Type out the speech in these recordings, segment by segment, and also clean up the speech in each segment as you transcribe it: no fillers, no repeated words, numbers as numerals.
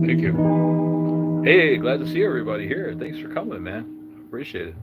Thank you. Hey, glad to see everybody here. Thanks for coming, man. Appreciate it.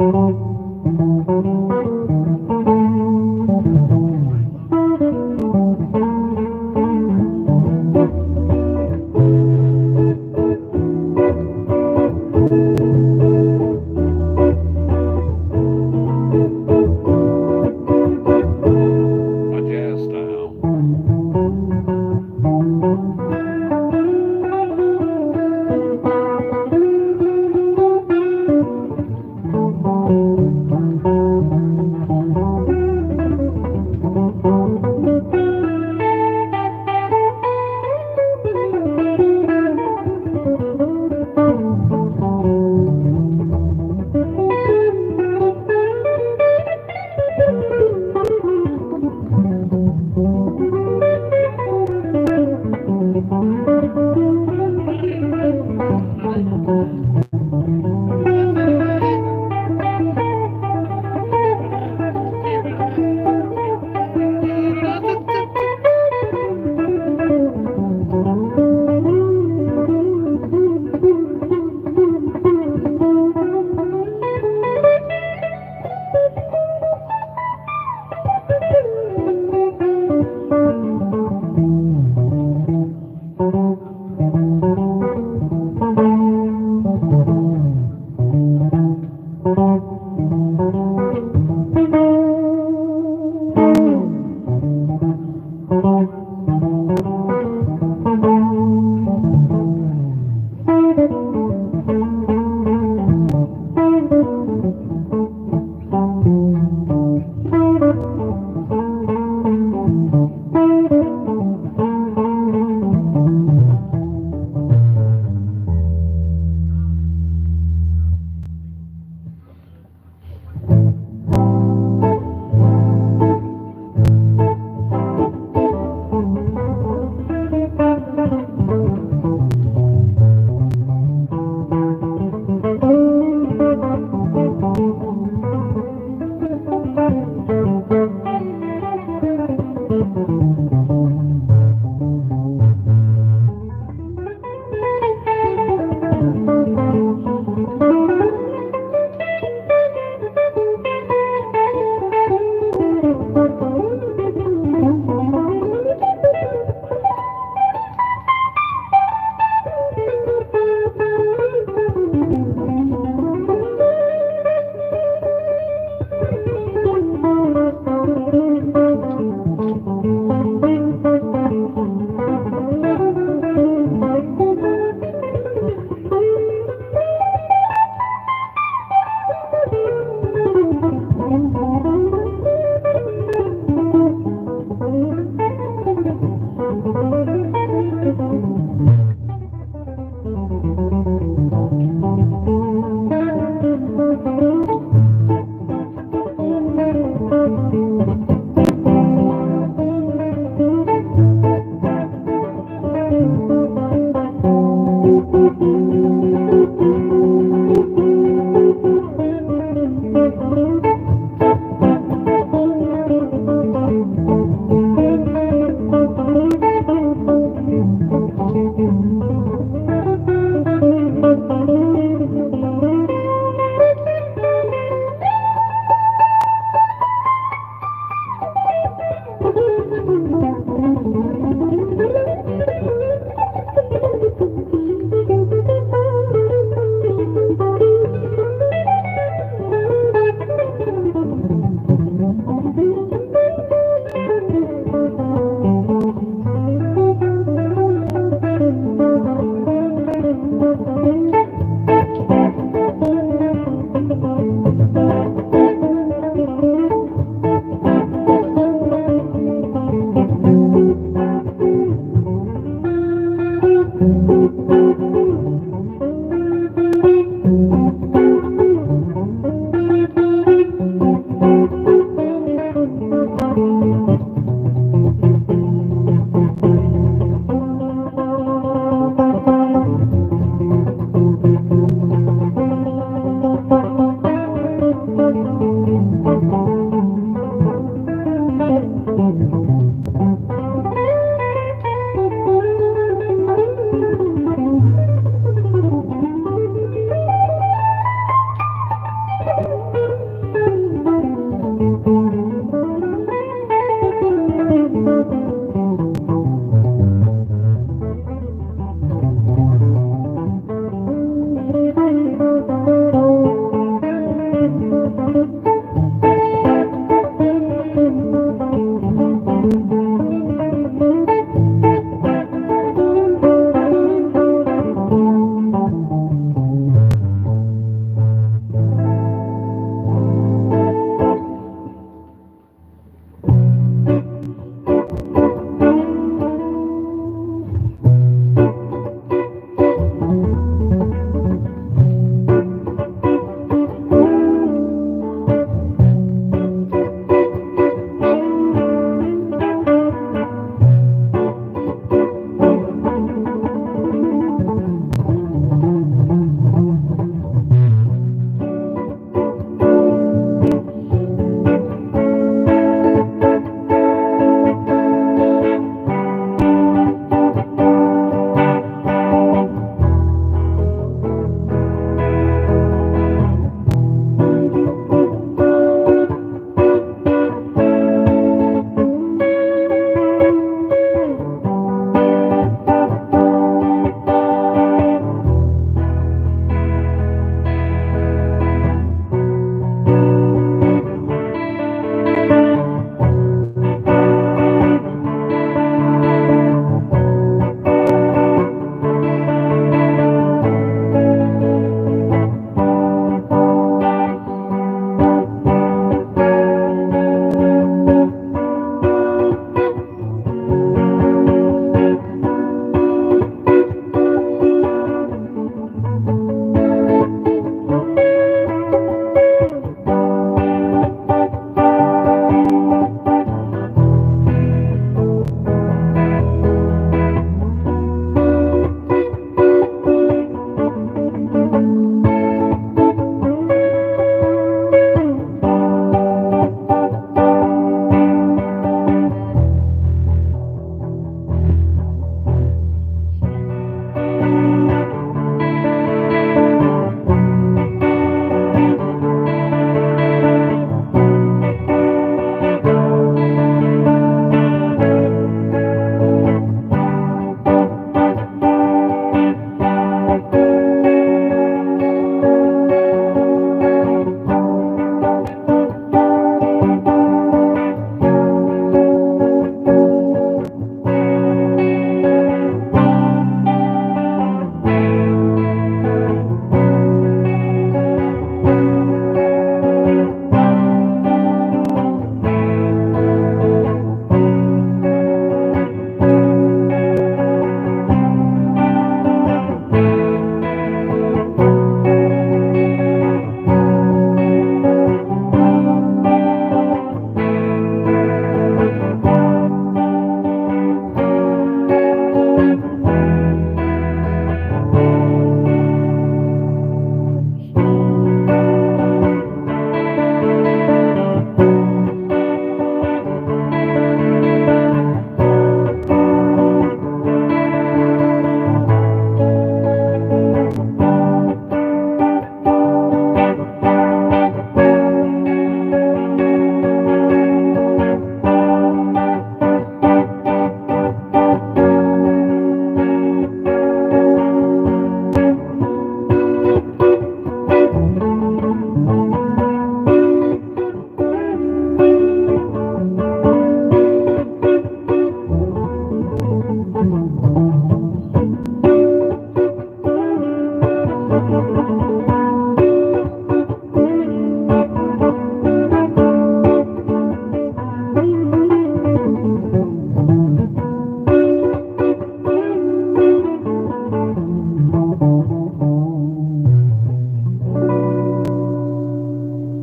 My jazz style.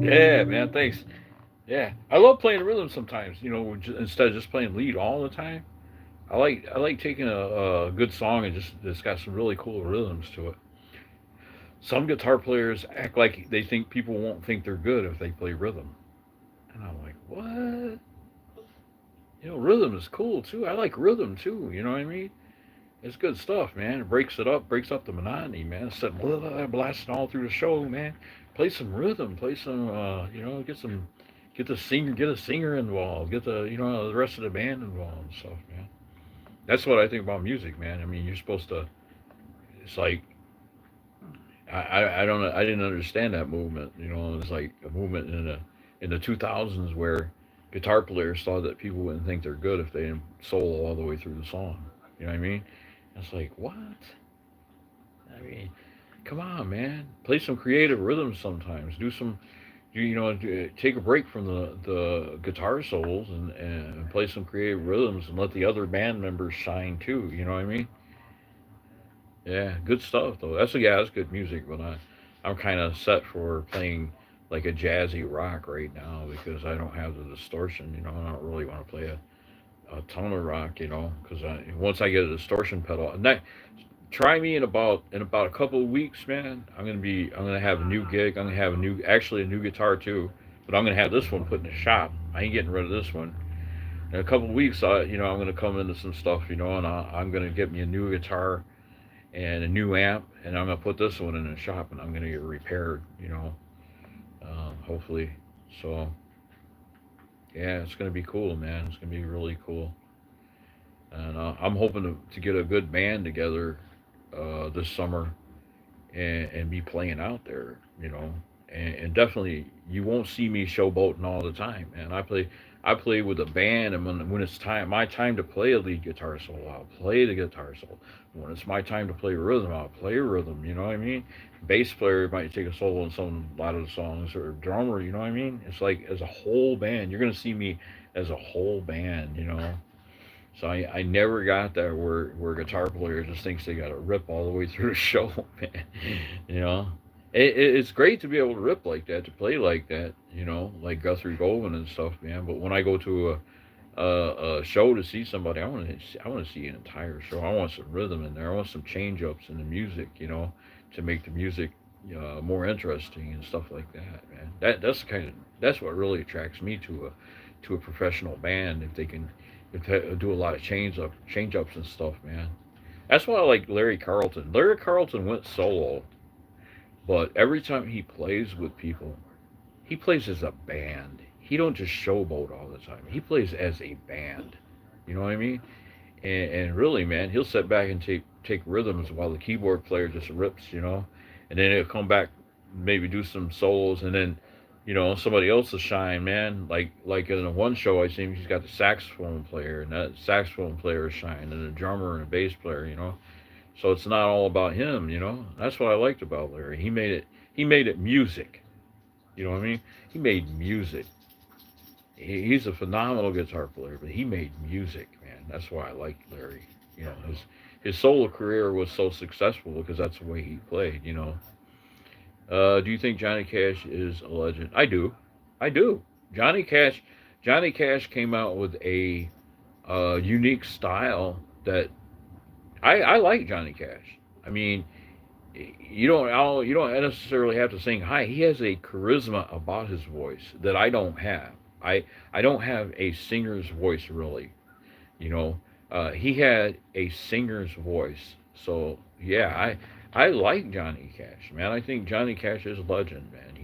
Yeah, man. Thanks. Yeah, I love playing rhythm sometimes. Instead of just playing lead all the time. I like taking a good song and just it's got some really cool rhythms to it. Some guitar players act like they think people won't think they're good if they play rhythm, and I'm like, what? Rhythm is cool too. I like rhythm too. You know what I mean? It's good stuff, man. It breaks up the monotony, man. Instead of blasting all through the show, man. Play some rhythm. Play some, get a singer involved. Get the rest of the band involved and stuff, man. That's what I think about music, man. I mean, you're supposed to. It's like I don't know. I didn't understand that movement. You know, it was like a movement in the 2000s where guitar players thought that people wouldn't think they're good if they didn't solo all the way through the song. You know what I mean? It's like what? I mean, come on, man. Play some creative rhythms sometimes. Do some, take a break from the guitar solos and play some creative rhythms and let the other band members shine too. You know what I mean? Yeah, good stuff though. That's good music. But I'm kind of set for playing like a jazzy rock right now because I don't have the distortion. You know, I don't really want to play a ton of rock. You know, because once I get a distortion pedal, and that, try me in about a couple of weeks, man. I'm gonna have a new gig. I'm gonna have a new guitar too. But I'm gonna have this one put in the shop. I ain't getting rid of this one. In a couple of weeks, I'm gonna come into some stuff, and I'm gonna get me a new guitar and a new amp, and I'm gonna put this one in the shop, and I'm gonna get it repaired, hopefully. So yeah, it's gonna be cool, man. It's gonna be really cool, and I'm hoping to get a good band together this summer and be playing out there, and definitely you won't see me showboating all the time, man. I play with a band, and when it's my time to play a lead guitar solo, I'll play the guitar solo. When it's my time to play rhythm, I'll play rhythm. You know what I mean? Bass player might take a solo in a lot of the songs, or drummer. You know what I mean? It's like as a whole band, you're gonna see me as a whole band. So I never got that where guitar player just thinks they got to rip all the way through the show, man. You know, it's great to be able to rip like that, to play like that. Like Guthrie Govan and stuff, man. But when I go to a show to see somebody, I want to see an entire show. I want some rhythm in there. I want some change ups in the music, to make the music more interesting and stuff like that, man. That's what really attracts me to a professional band if they do a lot of change ups and stuff, man. That's why I like Larry Carlton. Larry Carlton went solo, but every time he plays with people, he plays as a band. He don't just showboat all the time. He plays as a band. You know what I mean? And really, man, he'll sit back and take rhythms while the keyboard player just rips, and then he'll come back, maybe do some solos, and then somebody else will shine, man. Like in the one show I seen, he's got the saxophone player, and that saxophone player is shine, and a drummer and a bass player, So it's not all about him. That's what I liked about Larry. He made it music. You know what I mean? He made music. He's a phenomenal guitar player, but he made music, man. That's why I liked Larry. His solo career was so successful because that's the way he played. Do you think Johnny Cash is a legend? I do. I do. Johnny Cash. Johnny Cash came out with a unique style that I like. Johnny Cash. I mean, you don't necessarily have to sing high. He has a charisma about his voice that I don't have. I don't have a singer's voice really. He had a singer's voice. So yeah, I like Johnny Cash, man. I think Johnny Cash is a legend, man.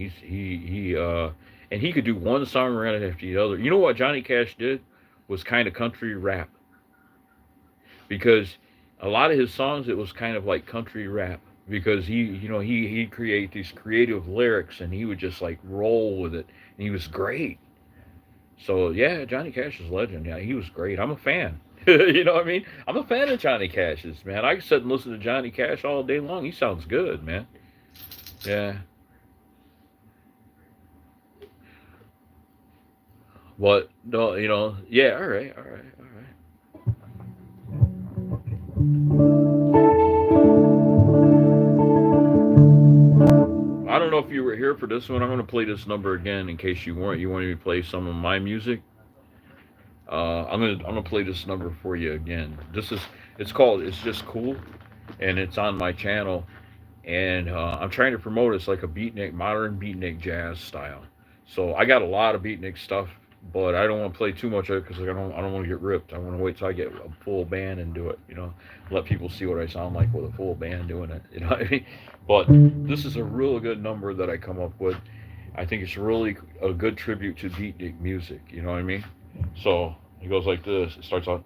And he could do one song right after the other. You know what Johnny Cash did was kind of country rap, because a lot of his songs, it was kind of like country rap, because he'd create these creative lyrics, and he would just like roll with it, and he was great. So yeah, Johnny Cash is a legend. Yeah, he was great. I'm a fan. You know what I mean? I'm a fan of Johnny Cash's, man. I can sit and listen to Johnny Cash all day long. He sounds good, man. Yeah. What? No, yeah. All right, all right, all right. I don't know if you were here for this one. I'm going to play this number again in case you weren't. You wanted me to play some of my music. I'm gonna play this number for you again. It's called "It's Just Cool," and it's on my channel. And I'm trying to promote it. It's like a beatnik, modern beatnik jazz style. So I got a lot of beatnik stuff, but I don't want to play too much of it because I don't want to get ripped. I want to wait till I get a full band and do it. Let people see what I sound like with a full band doing it. You know what I mean? But this is a really good number that I come up with. I think it's really a good tribute to beatnik music. You know what I mean? So it goes like this. It starts out.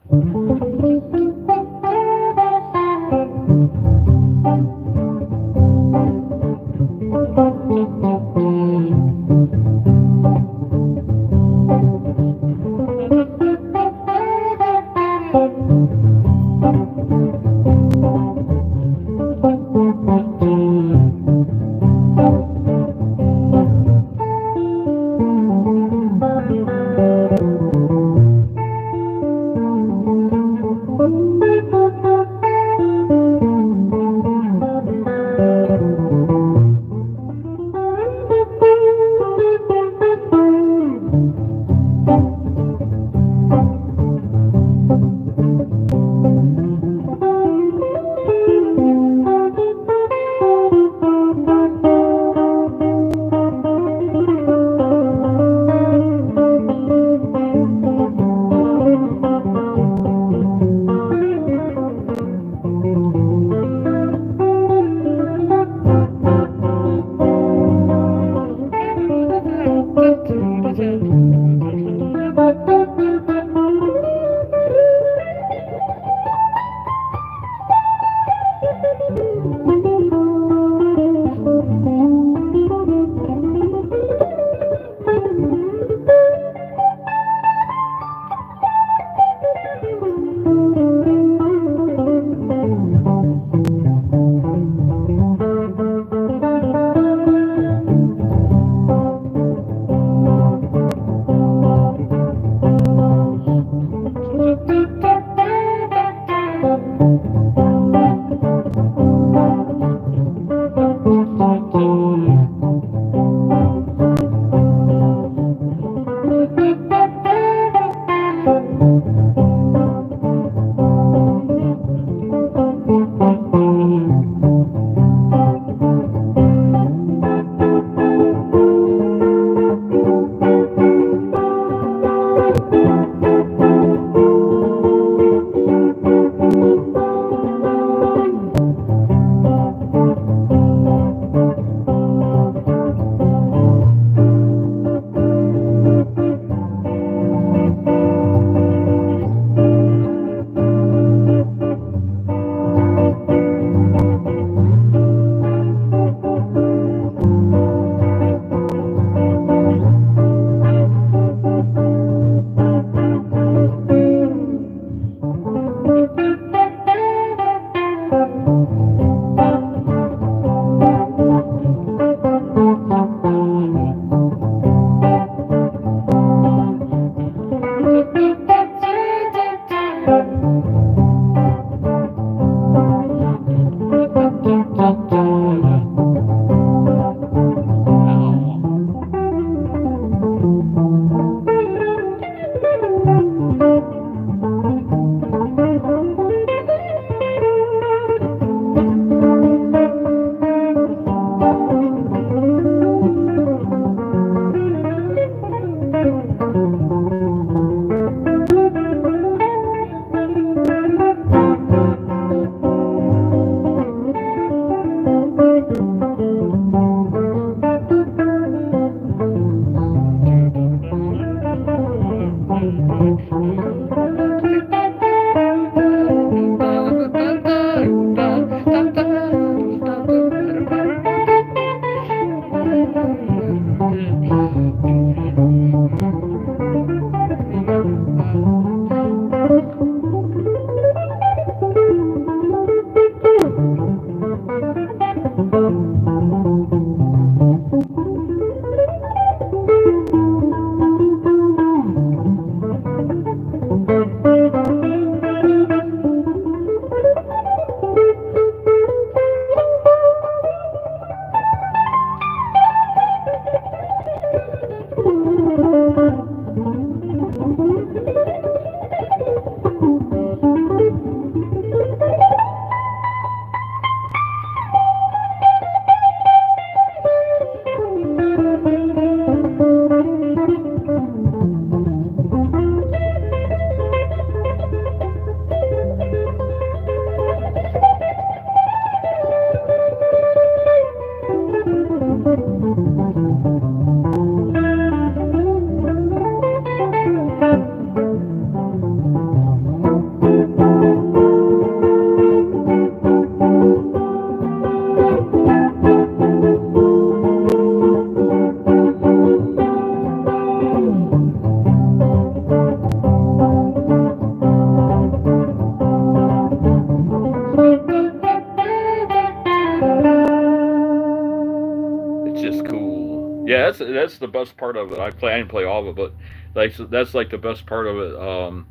that's the best part of it. I didn't play all of it, but like so that's like the best part of it.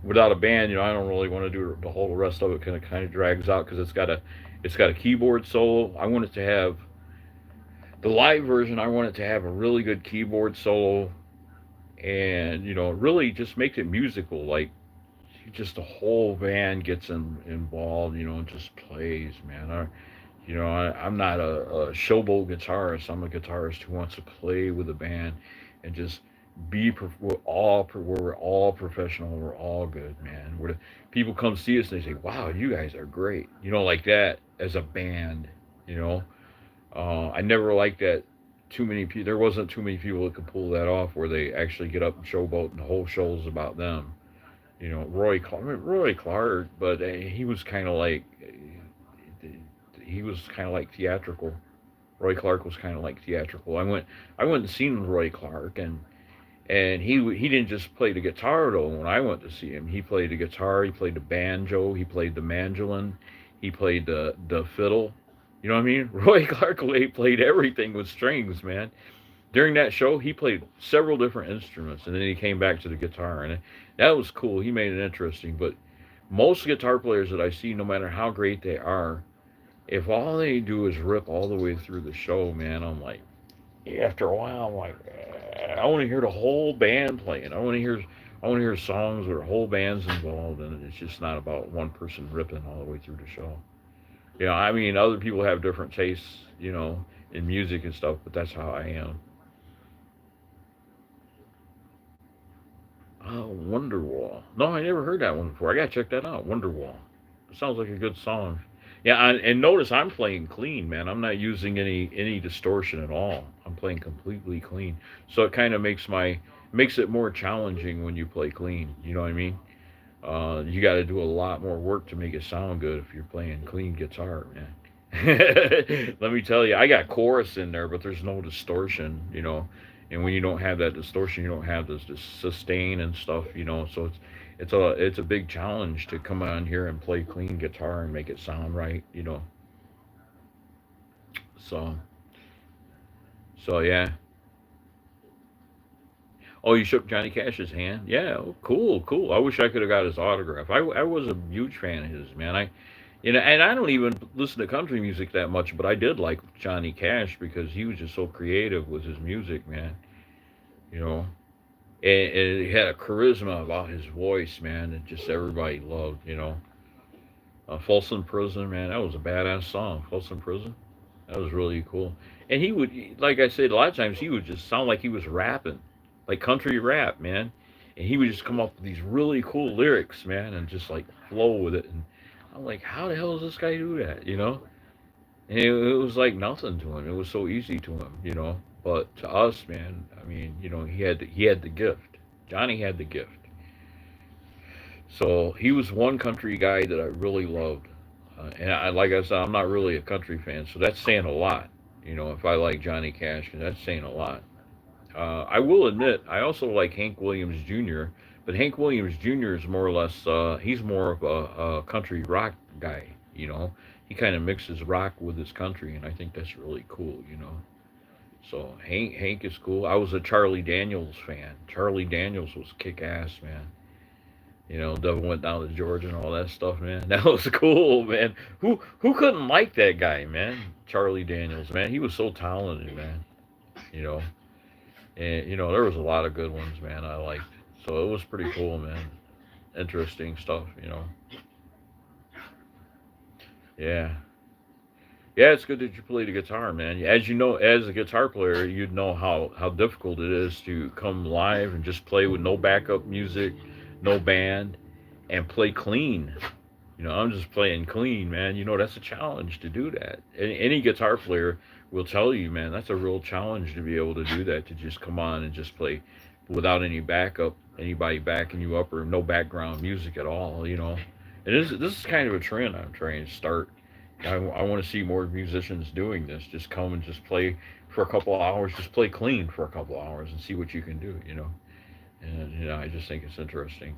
Without a band, I don't really want to do the whole rest of it. Kind of drags out because it's got a keyboard solo. I want it to have the live version. I want it to have a really good keyboard solo, and really just makes it musical. Like just the whole band gets involved. And just plays, man. I'm not a showboat guitarist. I'm a guitarist who wants to play with a band and just we're all professional. We're all good, man. People come see us and they say, "Wow, you guys are great." Like that as a band. You know, I never liked that. Too many people. There wasn't too many people that could pull that off where they actually get up and showboat and the whole show's about them. Roy Clark, but he was kind of like theatrical. Roy Clark was kind of like theatrical. I went and seen Roy Clark, and he didn't just play the guitar though. When I went to see him, he played the guitar, he played the banjo, he played the mandolin, he played the fiddle. You know what I mean? Roy Clark played everything with strings, man. During that show, he played several different instruments, and then he came back to the guitar, and that was cool. He made it interesting. But most guitar players that I see, no matter how great they are, if all they do is rip all the way through the show, man, I'm like, after a while, I'm like, I want to hear the whole band playing. I want to hear songs where the whole band's involved, and it's just not about one person ripping all the way through the show. I mean, other people have different tastes, in music and stuff, but that's how I am. Oh, Wonderwall. No, I never heard that one before. I gotta check that out. Wonderwall. It sounds like a good song. Yeah, and notice I'm playing clean, man. I'm not using any distortion at all. I'm playing completely clean. So it kind of makes it more challenging when you play clean. You know what I mean? You got to do a lot more work to make it sound good if you're playing clean guitar, man. Let me tell you, I got chorus in there, but there's no distortion. And when you don't have that distortion, you don't have this sustain and stuff. So it's a big challenge to come on here and play clean guitar and make it sound right. So yeah. Oh, you shook Johnny Cash's hand? Yeah, oh, cool, cool. I wish I could have got his autograph. I was a huge fan of his, man. And I don't even listen to country music that much, but I did like Johnny Cash because he was just so creative with his music, man. You know, and he had a charisma about his voice, man, that just everybody loved. Folsom Prison, man, that was a badass song. Folsom Prison, that was really cool. And he would, like I said, a lot of times he would just sound like he was rapping, like country rap, man. And he would just come up with these really cool lyrics, man, and just like flow with it. And I'm like, how the hell does this guy do that? And it was like nothing to him. It was so easy to him. But to us, man, I mean, he had the gift. Johnny had the gift. So he was one country guy that I really loved. Like I said, I'm not really a country fan, so that's saying a lot. If I like Johnny Cash, that's saying a lot. I will admit, I also like Hank Williams Jr., but Hank Williams Jr. is more or less, he's more of a country rock guy. He kind of mixes rock with his country, and I think that's really cool. So Hank is cool. I was a Charlie Daniels fan. Charlie Daniels was kick ass, man. Devil went down to Georgia and all that stuff, man. That was cool, man. Who couldn't like that guy, man? Charlie Daniels, man. He was so talented, man. You know, and there was a lot of good ones, man. I liked. So it was pretty cool, man. Interesting stuff. Yeah. Yeah, it's good that you play the guitar, man. As you know, as a guitar player, you'd know how difficult it is to come live and just play with no backup music, no band, and play clean. I'm just playing clean, man. That's a challenge to do that. Any guitar player will tell you, man, that's a real challenge to be able to do that, to just come on and just play without any backup, anybody backing you up, or no background music at all. And this is kind of a trend I'm trying to start. I want to see more musicians doing this. Just come and just play for a couple of hours, just play clean for a couple of hours and see what you can do. And I just think it's interesting.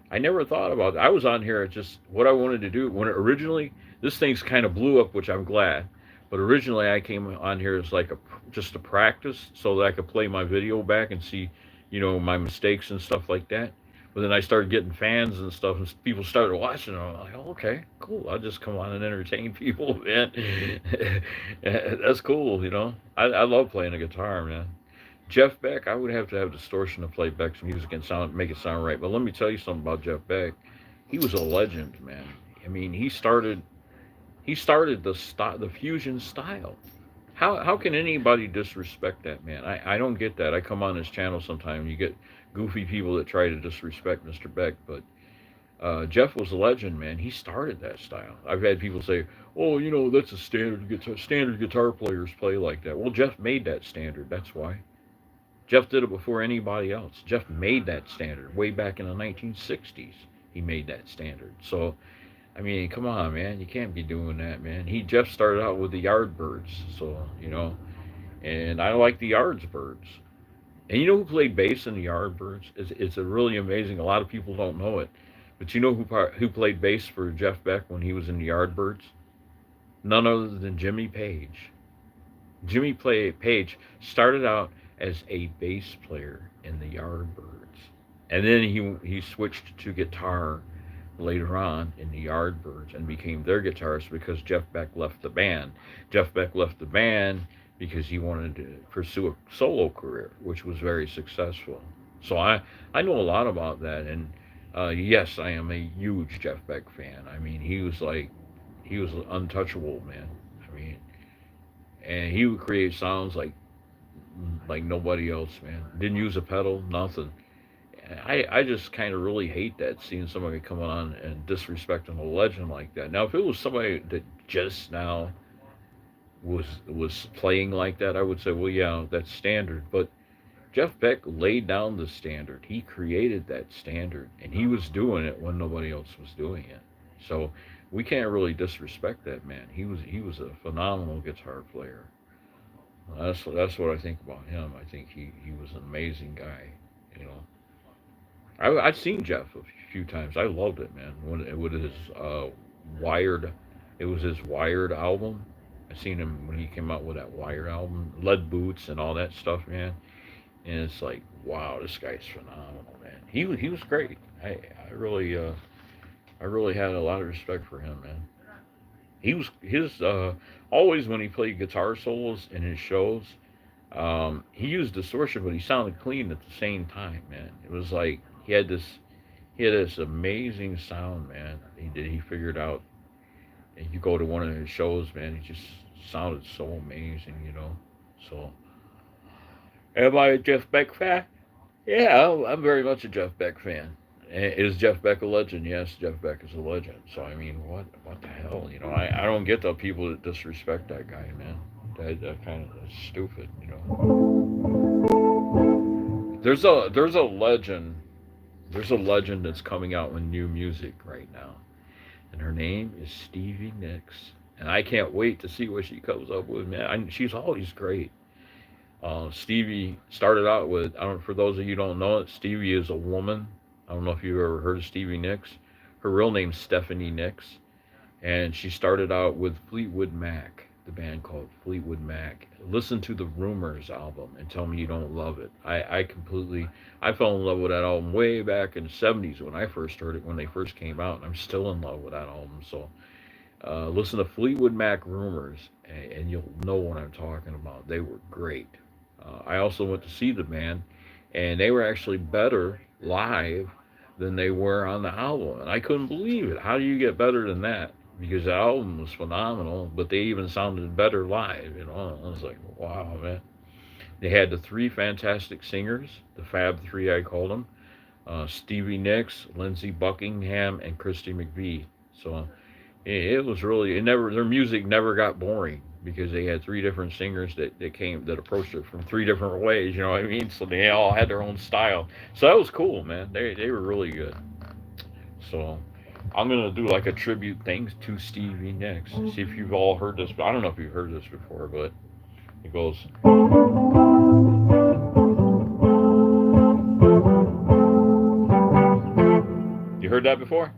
I never thought about that. I was on here at just what I wanted to do when originally this thing's kind of blew up, which I'm glad. But originally, I came on here as like a just to practice, so that I could play my video back and see, my mistakes and stuff like that. But then I started getting fans and stuff, and people started watching. And I'm like, oh, okay, cool. I'll just come on and entertain people, man. That's cool. I love playing the guitar, man. Jeff Beck, I would have to have distortion to play Beck's music and make it sound right. But let me tell you something about Jeff Beck. He was a legend, man. I mean, he started the fusion style. How can anybody disrespect that, man? I don't get that. I come on his channel sometime. You get goofy people that try to disrespect Mr. Beck, but Jeff was a legend, man. He started that style. I've had people say, "Oh, that's a standard guitar. Standard guitar players play like that." Well, Jeff made that standard. That's why. Jeff did it before anybody else. Jeff made that standard way back in the 1960s. He made that standard. So, I mean, come on, man. You can't be doing that, man. Jeff started out with the Yardbirds, and I like the Yardbirds. And you know who played bass in the Yardbirds? It's a really amazing. A lot of people don't know it, but you know who played bass for Jeff Beck when he was in the Yardbirds? None other than Jimmy Page. Page started out as a bass player in the Yardbirds, and then he switched to guitar later on in the Yardbirds and became their guitarist because Jeff Beck left the band. Jeff Beck left the band because he wanted to pursue a solo career, which was very successful. So I know a lot about that, and yes, I am a huge Jeff Beck fan. I mean, he was untouchable, man. I mean, and he would create sounds like nobody else, man. Didn't use a pedal, nothing. I just kind of really hate that, seeing somebody coming on and disrespecting a legend like that. Now, if it was somebody that just now was playing like that, I would say, well, yeah, that's standard. But Jeff Beck laid down the standard. He created that standard, and he was doing it when nobody else was doing it. So we can't really disrespect that man. He was a phenomenal guitar player. That's what I think about him. I think he was an amazing guy. You know, I've seen Jeff a few times. I loved it, man. When his Wired, it was his Wired album. I seen him when he came out with that Wired album, Lead Boots and all that stuff, man. And it's like, wow, this guy's phenomenal, man. He was great. I really had a lot of respect for him, man. He was his always when he played guitar solos in his shows. He used distortion, but he sounded clean at the same time, man. It was like he had this amazing sound, man. He figured out. And you go to one of his shows, man, he just sounded so amazing. So, am I a Jeff Beck fan? Yeah, I'm very much a Jeff Beck fan. Is Jeff Beck a legend? Yes, Jeff Beck is a legend. So I mean, what the hell? I don't get the people that disrespect that guy, man. That kind of that's stupid. There's a legend. There's a legend that's coming out with new music right now, and her name is Stevie Nicks. And I can't wait to see what she comes up with, man. She's always great. Stevie started out with, I don't. For those of you who don't know it, Stevie is a woman. I don't know if you've ever heard of Stevie Nicks. Her real name's Stephanie Nicks, and she started out with Fleetwood Mac, the band called Fleetwood Mac. Listen to the Rumors album and tell me you don't love it. I fell in love with that album way back in the '70s when I first heard it, when they first came out, and I'm still in love with that album. So listen to Fleetwood Mac Rumors, and you'll know what I'm talking about. They were great. I also went to see the band, and they were actually better live than they were on the album. And I couldn't believe it. How do you get better than that? Because the album was phenomenal, but they even sounded better live. I was like, wow, man. They had the three fantastic singers, the Fab Three, I called them. Stevie Nicks, Lindsey Buckingham, and Christy McVie. So it was really, their music never got boring because they had three different singers that approached it from three different ways, you know what I mean? So they all had their own style. So that was cool, man. They were really good. So I'm gonna do like a tribute thing to Stevie Nicks. See if you've all heard this. I don't know if you've heard this before, but it goes. You heard that before?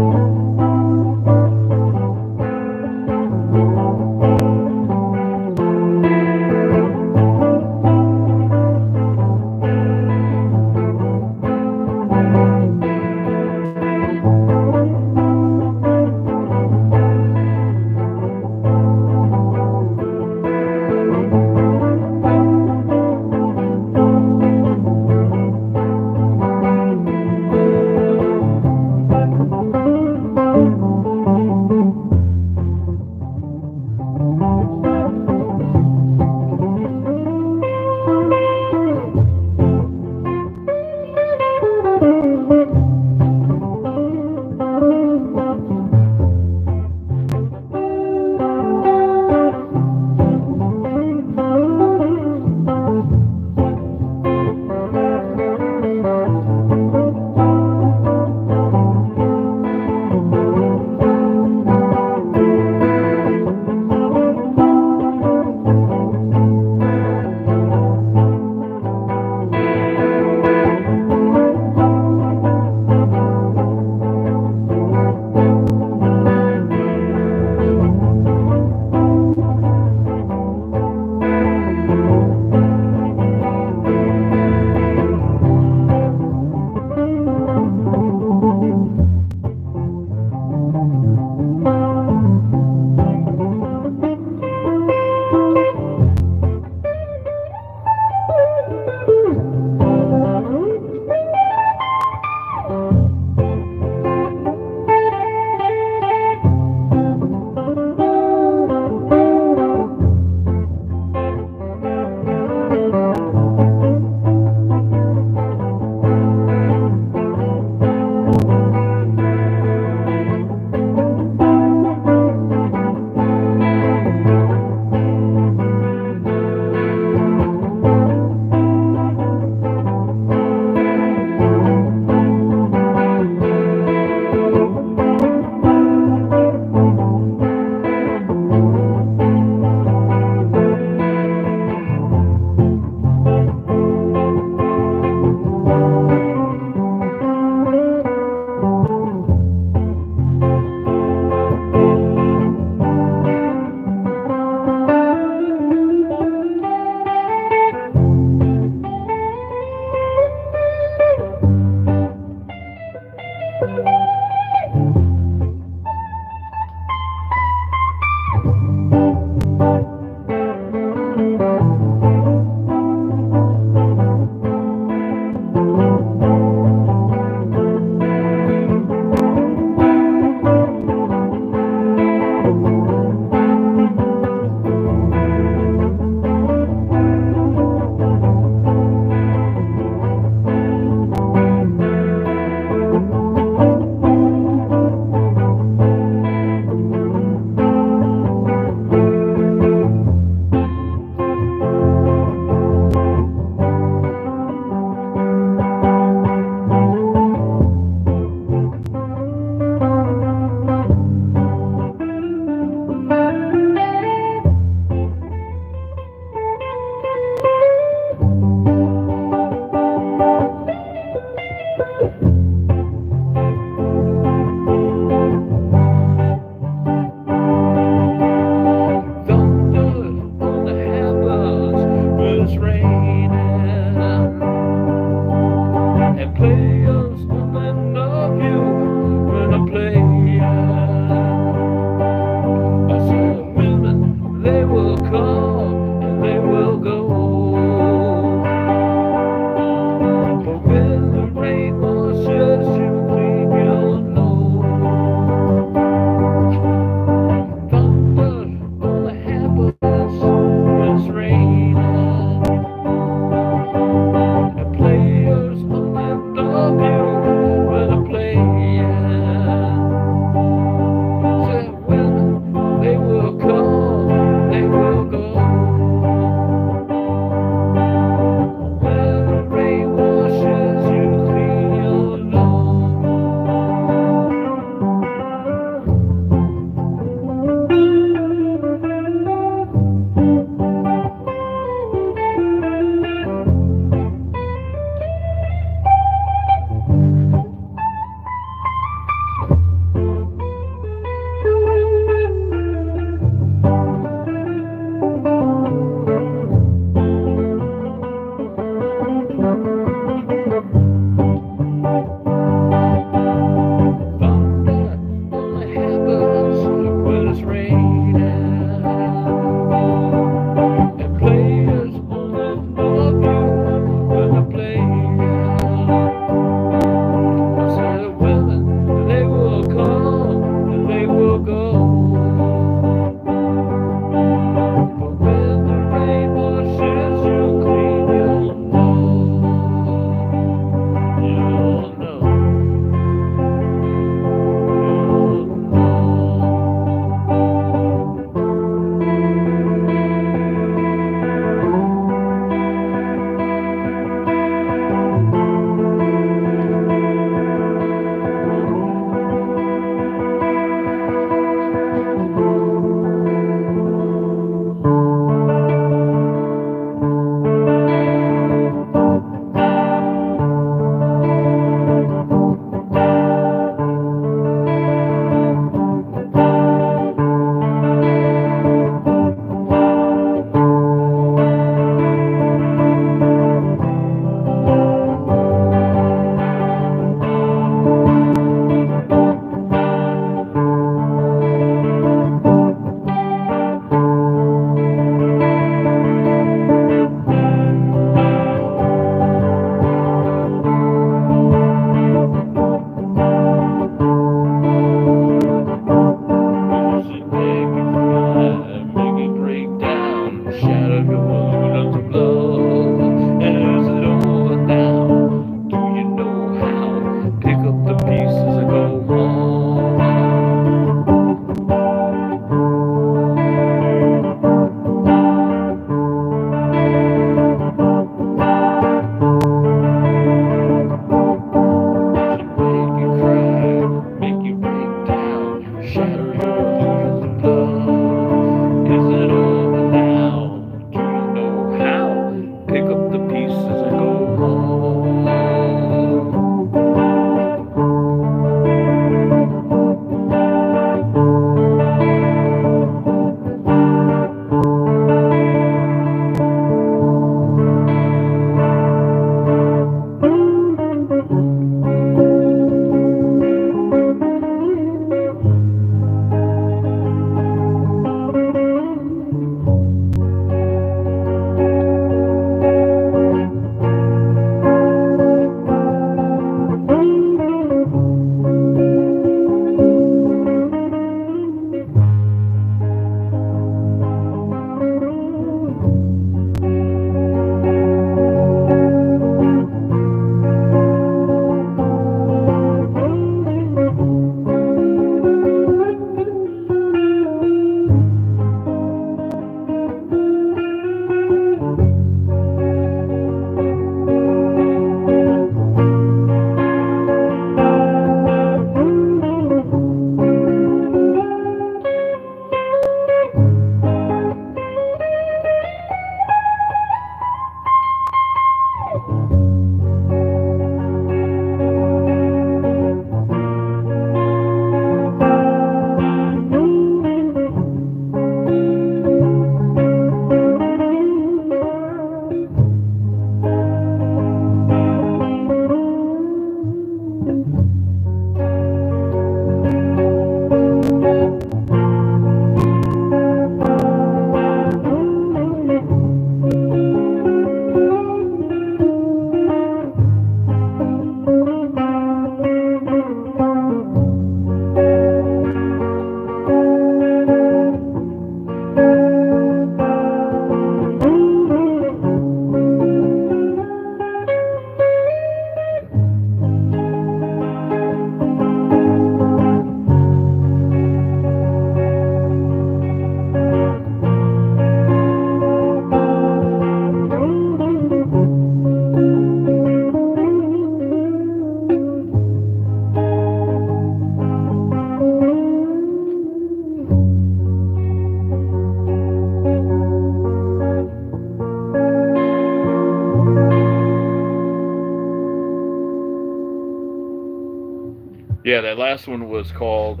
Yeah, that last one was called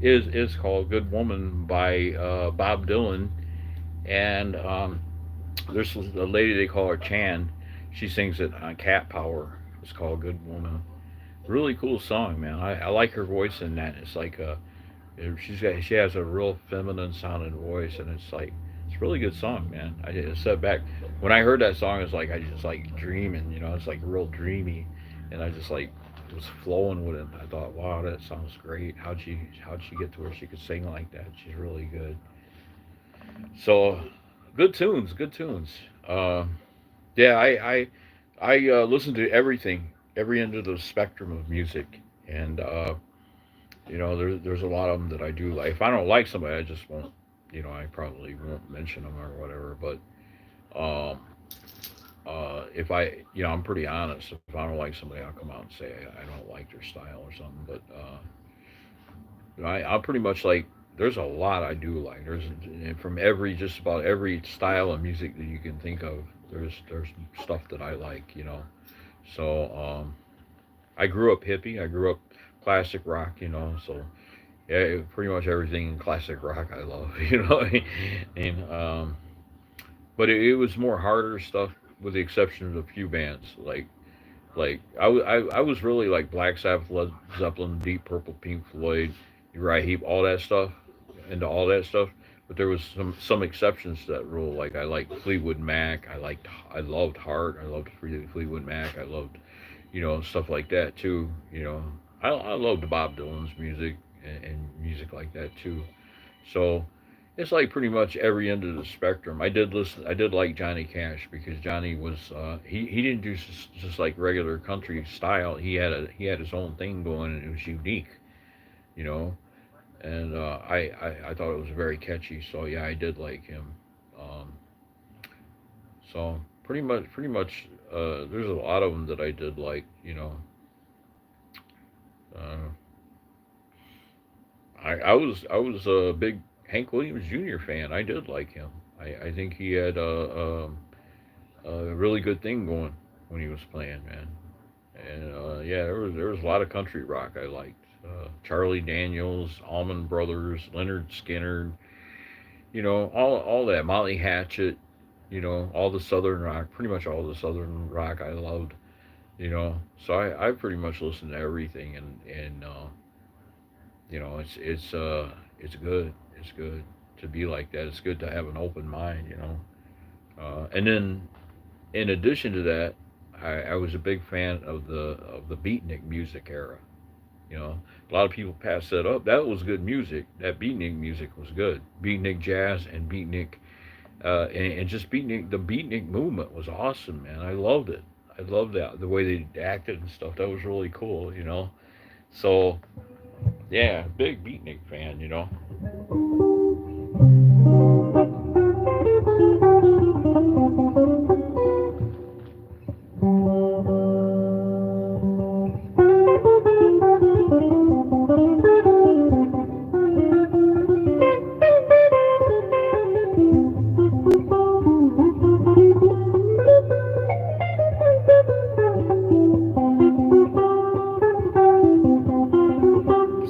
is called "Good Woman" by Bob Dylan, and there's a lady they call her Chan. She sings it on Cat Power. It's called "Good Woman." Really cool song, man. I like her voice in that. It's like she has a real feminine sounding voice, and it's a really good song, man. I just sat back when I heard that song. It's like I just like dreaming, it's like real dreamy, and I just like was flowing with it. I thought, wow, that sounds great. How'd she get to where she could sing like that? She's really good. So good tunes, good tunes. Uh, yeah, I listen to everything, every end of the spectrum of music, and there's a lot of them that I do like. If I don't like somebody, I just won't. I probably won't mention them or whatever. But um, if I'm pretty honest. If I don't like somebody, I'll come out and say I don't like their style or something. But I'm pretty much like. There's a lot I do like. There's from just about every style of music that you can think of. There's stuff that I like. So I grew up hippie. I grew up classic rock. So yeah, pretty much everything in classic rock I love. And but it was more harder stuff with the exception of a few bands like I was really like Black Sabbath, Led Zeppelin, Deep Purple, Pink Floyd, Uriah Heep, all that stuff, into all that stuff. But there was some exceptions to that rule. Like I liked Fleetwood Mac. I loved Heart. I loved Fleetwood Mac. I loved stuff like that too. I loved Bob Dylan's music and music like that too. So it's like pretty much every end of the spectrum. I did listen. I did like Johnny Cash because Johnny was he didn't do just like regular country style. He had his own thing going, and it was unique, you know. And I thought it was very catchy. So yeah, I did like him. Um, so pretty much there's a lot of them that I did like. Uh, I was a big Hank Williams Jr. fan. I did like him. I think he had a really good thing going when he was playing, man. And yeah, there was a lot of country rock I liked. Charlie Daniels, Allman Brothers, Leonard Skinner, all that. Molly Hatchet, all the Southern rock, pretty much all the Southern rock I loved. So I pretty much listened to everything, and it's good. It's good to be like that. It's good to have an open mind. And then in addition to that, I was a big fan of the beatnik music era. A lot of people pass that up. That was good music. That beatnik music was good. Beatnik jazz and beatnik, and just beatnik. The beatnik movement was awesome, man. I loved it. I loved that the way they acted and stuff. That was really cool. So yeah, big beatnik fan.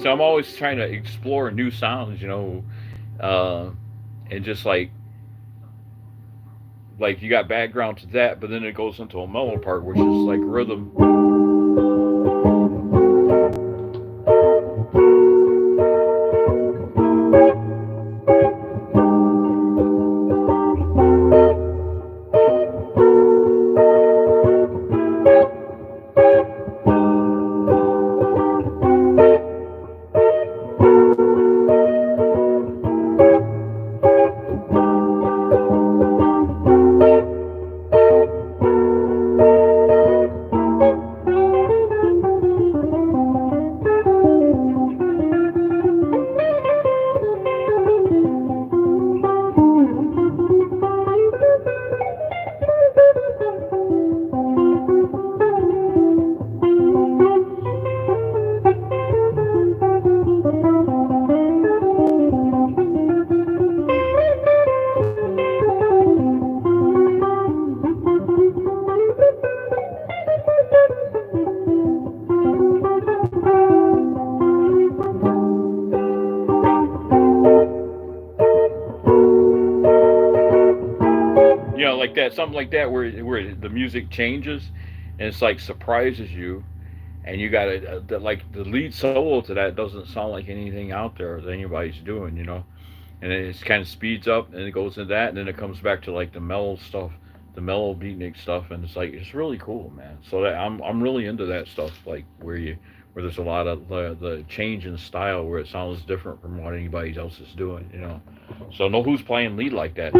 So I'm always trying to explore new sounds, uh, and just like you got background to that, but then it goes into a mellow part, which is like rhythm. like that, something like that, where the music changes, and it's like surprises you, and you got like the lead solo to that doesn't sound like anything out there that anybody's doing, and then it kind of speeds up and it goes into that, and then it comes back to like the mellow stuff, the mellow beatnik stuff, and it's like it's really cool, man. So that I'm really into that stuff, like where there's a lot of the change in style where it sounds different from what anybody else is doing. So know who's playing lead like that.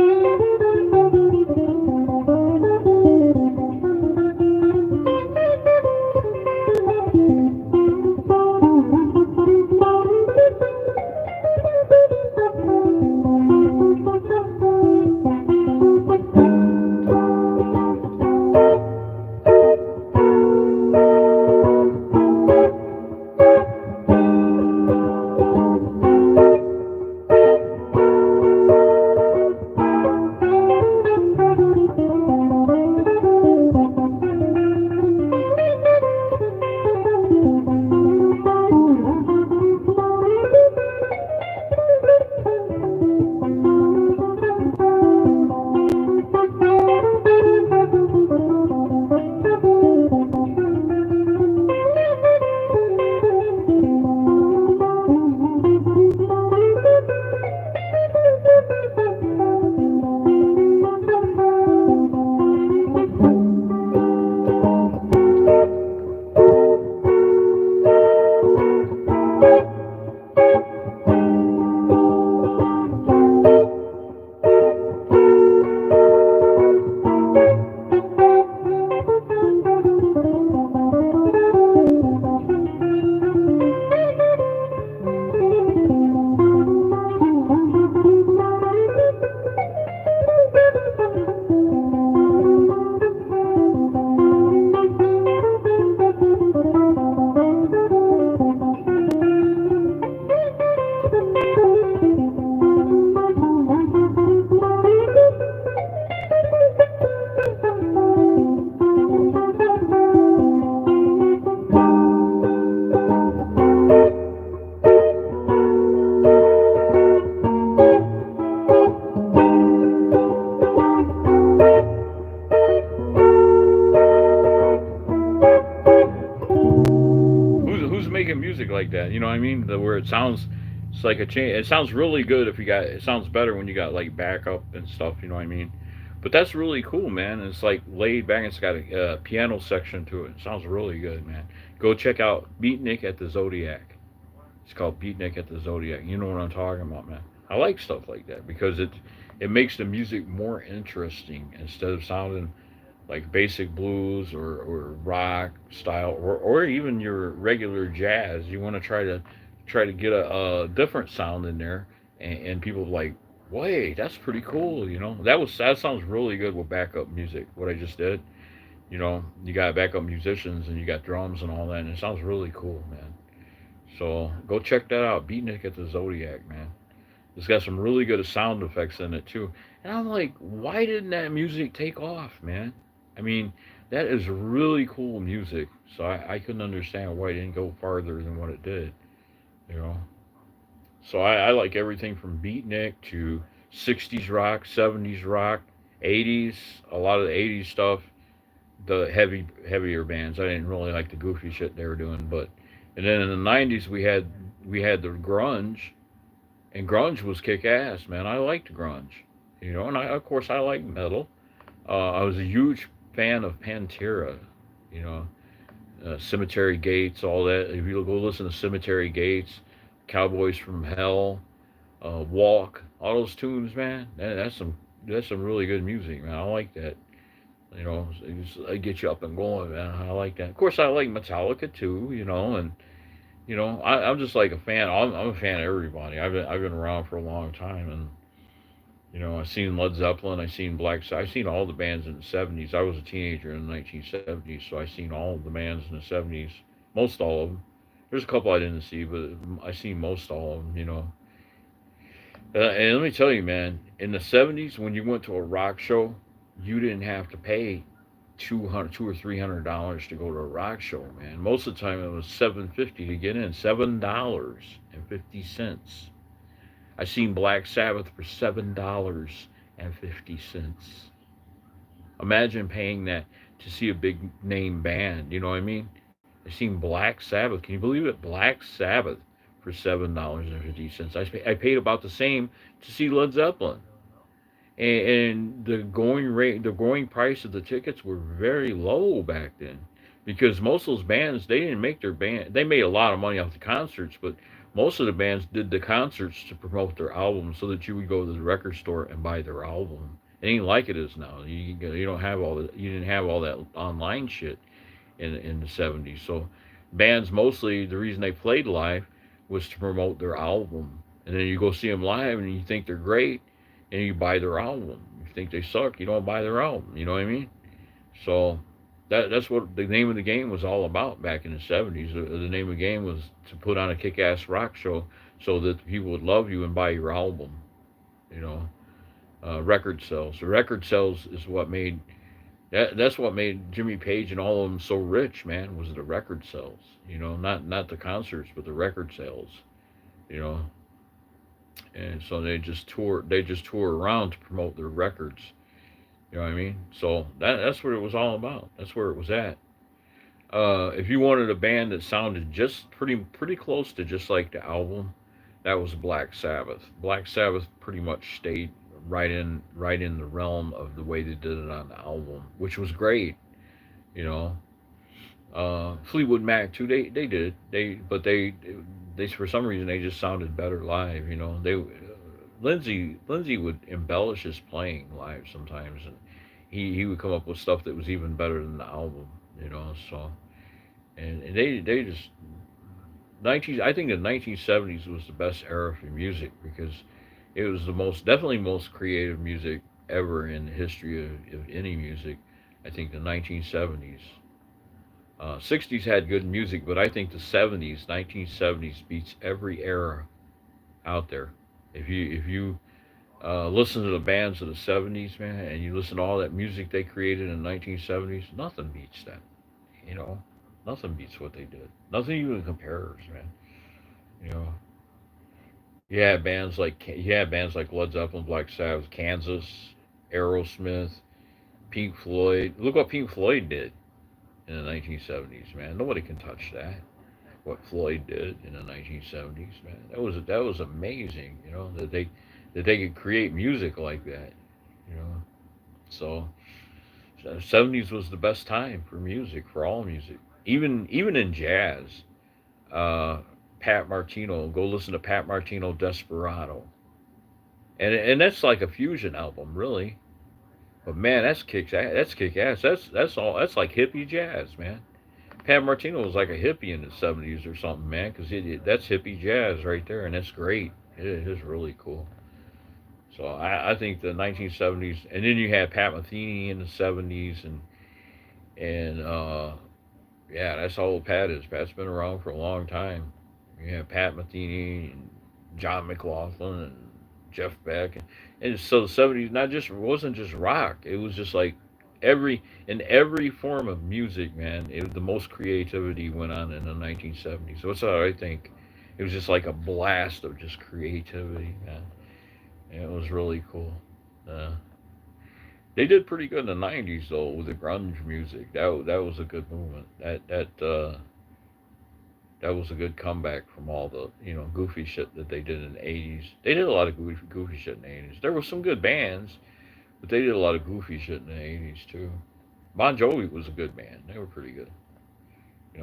Who's making music like that? You know what I mean? Where it sounds, it's like a change. It sounds really good if you got. It sounds better when you got like backup and stuff. You know what I mean? But that's really cool, man. It's like laid back. It's got a piano section to it. It sounds really good, man. Go check out Beatnik at the Zodiac. It's called Beatnik at the Zodiac. You know what I'm talking about, man. I like stuff like that because it makes the music more interesting instead of sounding like basic blues or rock style or even your regular jazz. You want to try to get a different sound in there, and people like, wait, that's pretty cool. That sounds really good with backup music. What I just did, you got backup musicians and you got drums and all that, and it sounds really cool, man. So go check that out. Beatnik at the Zodiac, man. It's got some really good sound effects in it too. And I'm like, why didn't that music take off, man? I mean, that is really cool music. So I couldn't understand why it didn't go farther than what it did, you know. So I like everything from beatnik to 60s rock, 70s rock, 80s, a lot of the 80s stuff, the heavier bands. I didn't really like the goofy shit they were doing, but and then in the 90s we had the grunge, and grunge was kick ass, man. I liked grunge, and of course I like metal. I was a huge fan of Pantera, you know, Cemetery Gates, all that. If you go listen to Cemetery Gates, Cowboys from Hell, Walk, all those tunes, man, that's some really good music, man. I like that. It gets you up and going, man. I like that. Of course, I like Metallica too, and I'm just like a fan. I'm a fan of everybody. I've been around for a long time, and I've seen Led Zeppelin, I've seen I've seen all the bands in the '70s. I was a teenager in the 1970s, so I've seen all the bands in the '70s, most all of them. There's a couple I didn't see, but I seen most all of them. And let me tell you, man, in the '70s, when you went to a rock show, you didn't have to pay 200 or $300 to go to a rock show, man. Most of the time, it was $7.50 to get in. $7.50. I seen Black Sabbath for $7.50. Imagine paying that to see a big name band. You know what I mean? I seen Black Sabbath. Can you believe it? Black Sabbath for $7.50. I paid about the same to see Led Zeppelin, and the going price of the tickets were very low back then, because most of those bands, they didn't make their band. They made a lot of money off the concerts, but most of the bands did the concerts to promote their albums, so that you would go to the record store and buy their album. It ain't like it is now. You don't have all the you didn't have all that online shit in the 70s. So bands, mostly the reason they played live was to promote their album. And then you go see them live and you think they're great, and you buy their album. You think they suck, you don't buy their album. You know what I mean? So that's what the name of the game was all about back in the 70s. The name of the game was to put on a kick-ass rock show so that people would love you and buy your album. You know, record sales. The record sales is what made that's what made Jimmy Page and all of them so rich, man. Was the record sales? You know, not the concerts, but the record sales. You know, and so they just tour around to promote their records. You know what I mean? So that's what it was all about. That's where it was at. If you wanted a band that sounded just pretty close to just like the album, that was Black Sabbath. Black Sabbath pretty much stayed right in the realm of the way they did it on the album, which was great. You know, Fleetwood Mac too. They did they for some reason they just sounded better live. You know, they Lindsey would embellish his playing live sometimes, and he would come up with stuff that was even better than the album. You know, so and they just 19. I think the 1970s was the best era for music, because it was the definitely most creative music ever in the history of any music. I think the 1970s. 60s had good music, but I think the 70s, 1970s beats every era out there. If you listen to the bands of the 70s, man, and you listen to all that music they created in the 1970s, nothing beats that. You know, nothing beats what they did. Nothing even compares, man. You know, bands like Led Zeppelin, Black Sabbath, Kansas, Aerosmith, Pink Floyd. Look what Pink Floyd did in the 1970s, man. Nobody can touch that. What Floyd did in the 1970s, man. That was amazing. You know that they could create music like that. You know, so the 70s was the best time for music, for all music, even in jazz. Uh, Pat Martino, go listen to Pat Martino Desperado, and that's like a fusion album, really. But man, that's kick ass. That's all. That's like hippie jazz, man. Pat Martino was like a hippie in the 70s or something, man. Because that's hippie jazz right there, and that's great. It is really cool. So I think the 1970s, and then you had Pat Metheny in the 70s, and yeah, that's how old Pat is. Pat's been around for a long time. You have Pat Metheny and John McLaughlin and Jeff Beck, and so the 70s not just wasn't just rock. It was just like every form of music, man. The most creativity went on in the 1970s. So that's how I think. It was just like a blast of just creativity, man. And it was really cool. Uh, they did pretty good in the 90s though with the grunge music. That was a good movement. That was a good comeback from all the goofy shit that they did in the 80s. They did a lot of goofy shit in the 80s. There were some good bands, but they did a lot of goofy shit in the 80s too. Bon Jovi was a good band. They were pretty good.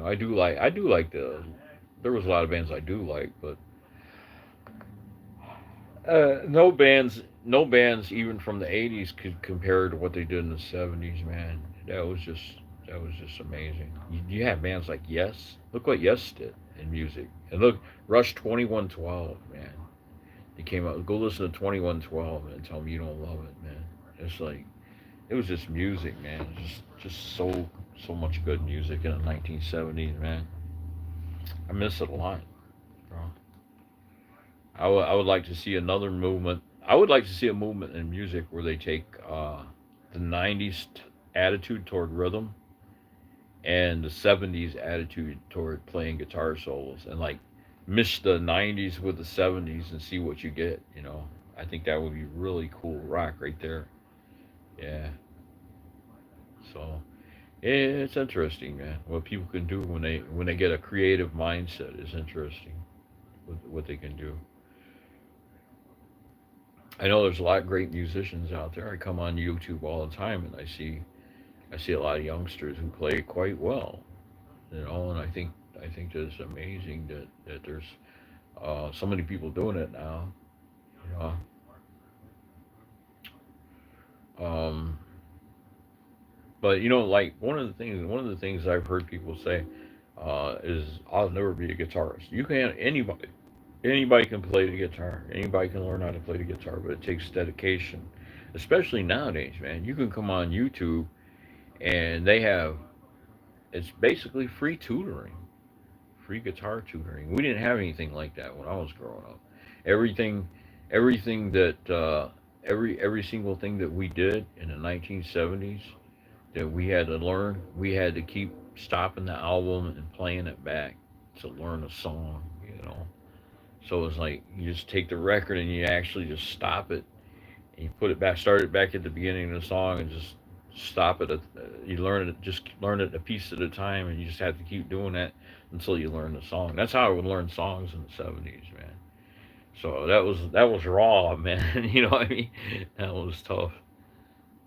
I do like the. There was a lot of bands I do like, but no bands even from the 80s could compare to what they did in the 70s, man. That was just amazing. You have bands like Yes. Look what Yes did in music. And look, Rush 2112, man. They came out. Go listen to 2112 and tell me you don't love it, man. It's like it was just music, man. Just so much good music in the 1970s, man. I miss it a lot, bro. I would like to see another movement. I would like to see a movement in music where they take the 90s attitude toward rhythm and the 70s attitude toward playing guitar solos, and like mix the 90s with the 70s and see what you get, I think that would be really cool rock right there. Yeah. So it's interesting, man. What people can do when they get a creative mindset is interesting. What they can do. I know there's a lot of great musicians out there. I come on YouTube all the time, and I see a lot of youngsters who play quite well. You know, and I think that it's amazing that there's so many people doing it now. You know, but like one of the things I've heard people say is, "I'll never be a guitarist." You can't. Anybody can play the guitar. Anybody can learn how to play the guitar, but it takes dedication, especially nowadays, man. You can come on YouTube and they have it's basically free tutoring, free guitar tutoring. We didn't have anything like that when I was growing up. Everything, everything that every single thing that we did in the 1970s that we had to learn, we had to keep stopping the album and playing it back to learn a song. You know, so it's like you just take the record and you actually just stop it and you put it back, start it back at the beginning of the song, and just stop it. You learn it, just learn it a piece at a time, and you just have to keep doing that until you learn the song. That's how I would learn songs in the '70s, man. So that was raw, man. You know what I mean? That was tough.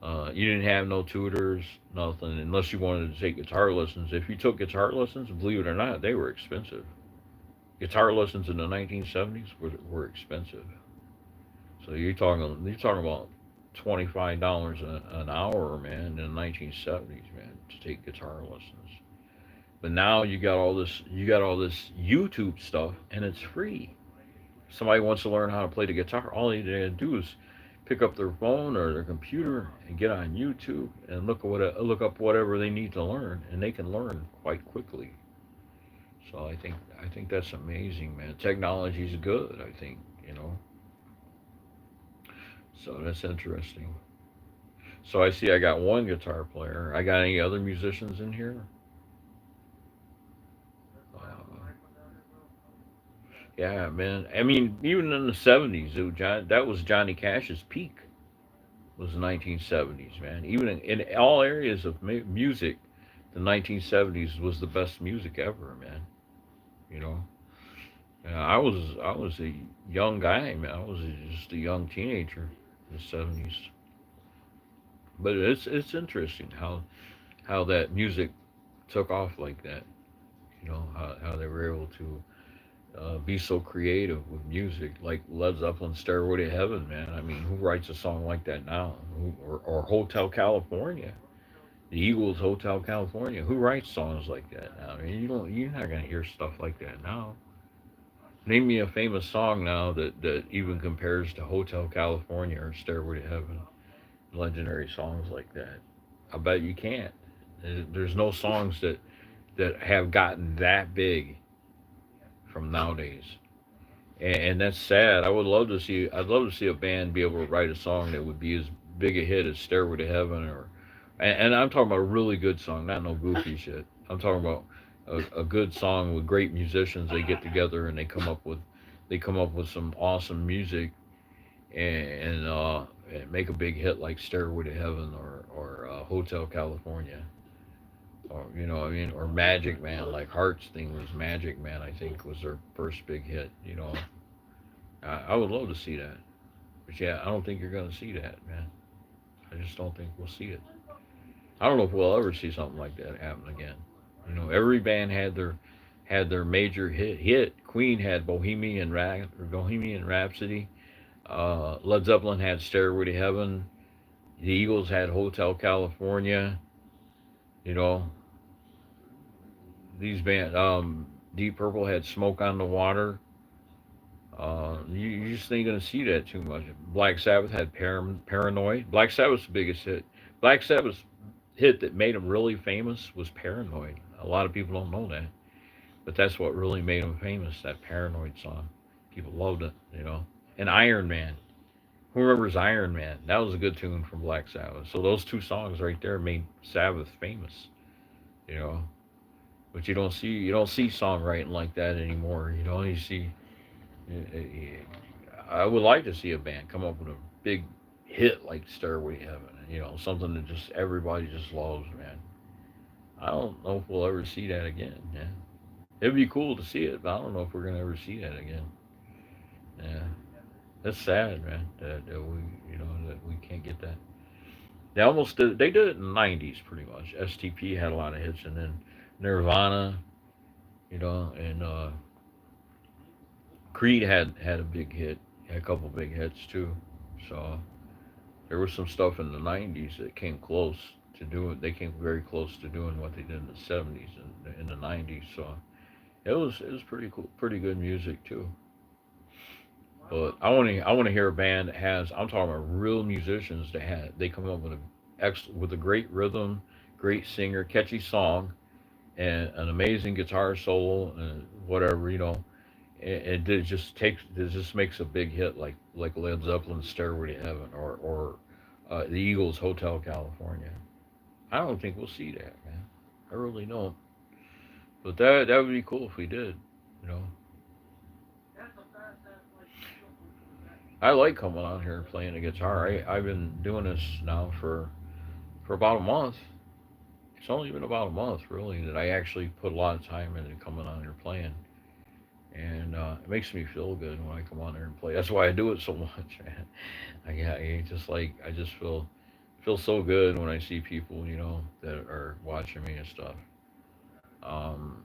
You didn't have no tutors, nothing, unless you wanted to take guitar lessons. If you took guitar lessons, believe it or not, they were expensive. Guitar lessons in the 1970s were expensive. So you're talking about $25 an hour, man, in the 1970s, man, to take guitar lessons. But now you got all this YouTube stuff, and it's free. Somebody wants to learn how to play the guitar, all they gotta do is pick up their phone or their computer and get on YouTube and look up whatever they need to learn, and they can learn quite quickly. So I think that's amazing, man. Technology's good, I think, you know. So that's interesting. So I see I got one guitar player. I got any other musicians in here? Uh, yeah, man. I mean, even in the '70s, that was Johnny Cash's peak. Was the 1970s, man. Even in all areas of music, the 1970s was the best music ever, man. You know, I was a young guy, man. I was just a young teenager in the '70s. But it's interesting how that music took off like that. You know how they were able to be so creative with music, like Led Zeppelin's "Stairway to Heaven," man. I mean, who writes a song like that now? Or "Hotel California," the Eagles' "Hotel California." Who writes songs like that now? I mean, you're not gonna hear stuff like that now. Name me a famous song now that even compares to "Hotel California" or "Stairway to Heaven." Legendary songs like that. I bet you can't. There's no songs that have gotten that big from nowadays, and that's sad. I'd love to see a band be able to write a song that would be as big a hit as "Stairway to Heaven," and I'm talking about a really good song, not no goofy shit. I'm talking about a good song with great musicians. They get together and they come up with some awesome music and make a big hit like "Stairway to Heaven" or "Hotel California." Or I mean, or Magic Man, like Heart's thing was Magic Man. I think was their first big hit. I would love to see that, but yeah, I don't think you're gonna see that, man. I just don't think we'll see it. I don't know if we'll ever see something like that happen again. Every band had their major hit. Queen had Bohemian Rhapsody. Led Zeppelin had "Stairway to Heaven." The Eagles had "Hotel California." You know, these band Deep Purple had "Smoke on the Water." You just ain't gonna see that too much. Black Sabbath had "Paranoid." Black Sabbath's biggest hit. Black Sabbath's hit that made them really famous was "Paranoid." A lot of people don't know that, but that's what really made them famous. That "Paranoid" song, people loved it. And Iron Man. Who remembers Iron Man? That was a good tune from Black Sabbath. So those two songs right there made Sabbath famous. You know, but you don't see songwriting like that anymore. You see. I would like to see a band come up with a big hit like Stairway to Heaven. Something that just everybody just loves, man. I don't know if we'll ever see that again. Yeah, it'd be cool to see it, but I don't know if we're gonna ever see that again. Yeah, that's sad, man. That we, that we can't get that. They almost did. They did it in the '90s, pretty much. STP had a lot of hits, and then Nirvana, and Creed had a big hit, had a couple big hits too. So there was some stuff in the '90s that came close to doing. They came very close to doing what they did in the '70s and in the '90s. So it was pretty cool, pretty good music too. But I want to hear a band that has. I'm talking about real musicians that they come up with a great rhythm, great singer, catchy song, and an amazing guitar solo and whatever, and it just makes a big hit like Led Zeppelin's Stairway to Heaven or the Eagles' Hotel California. I don't think we'll see that, man. I really don't. But that would be cool if we did. You know, I like coming on here and playing the guitar. I've been doing this now for about a month. It's only been about a month, really, that I actually put a lot of time into coming on here playing, and it makes me feel good when I come on there and play. That's why I do it so much, man. I just feel so good when I see people, that are watching me and stuff. Um,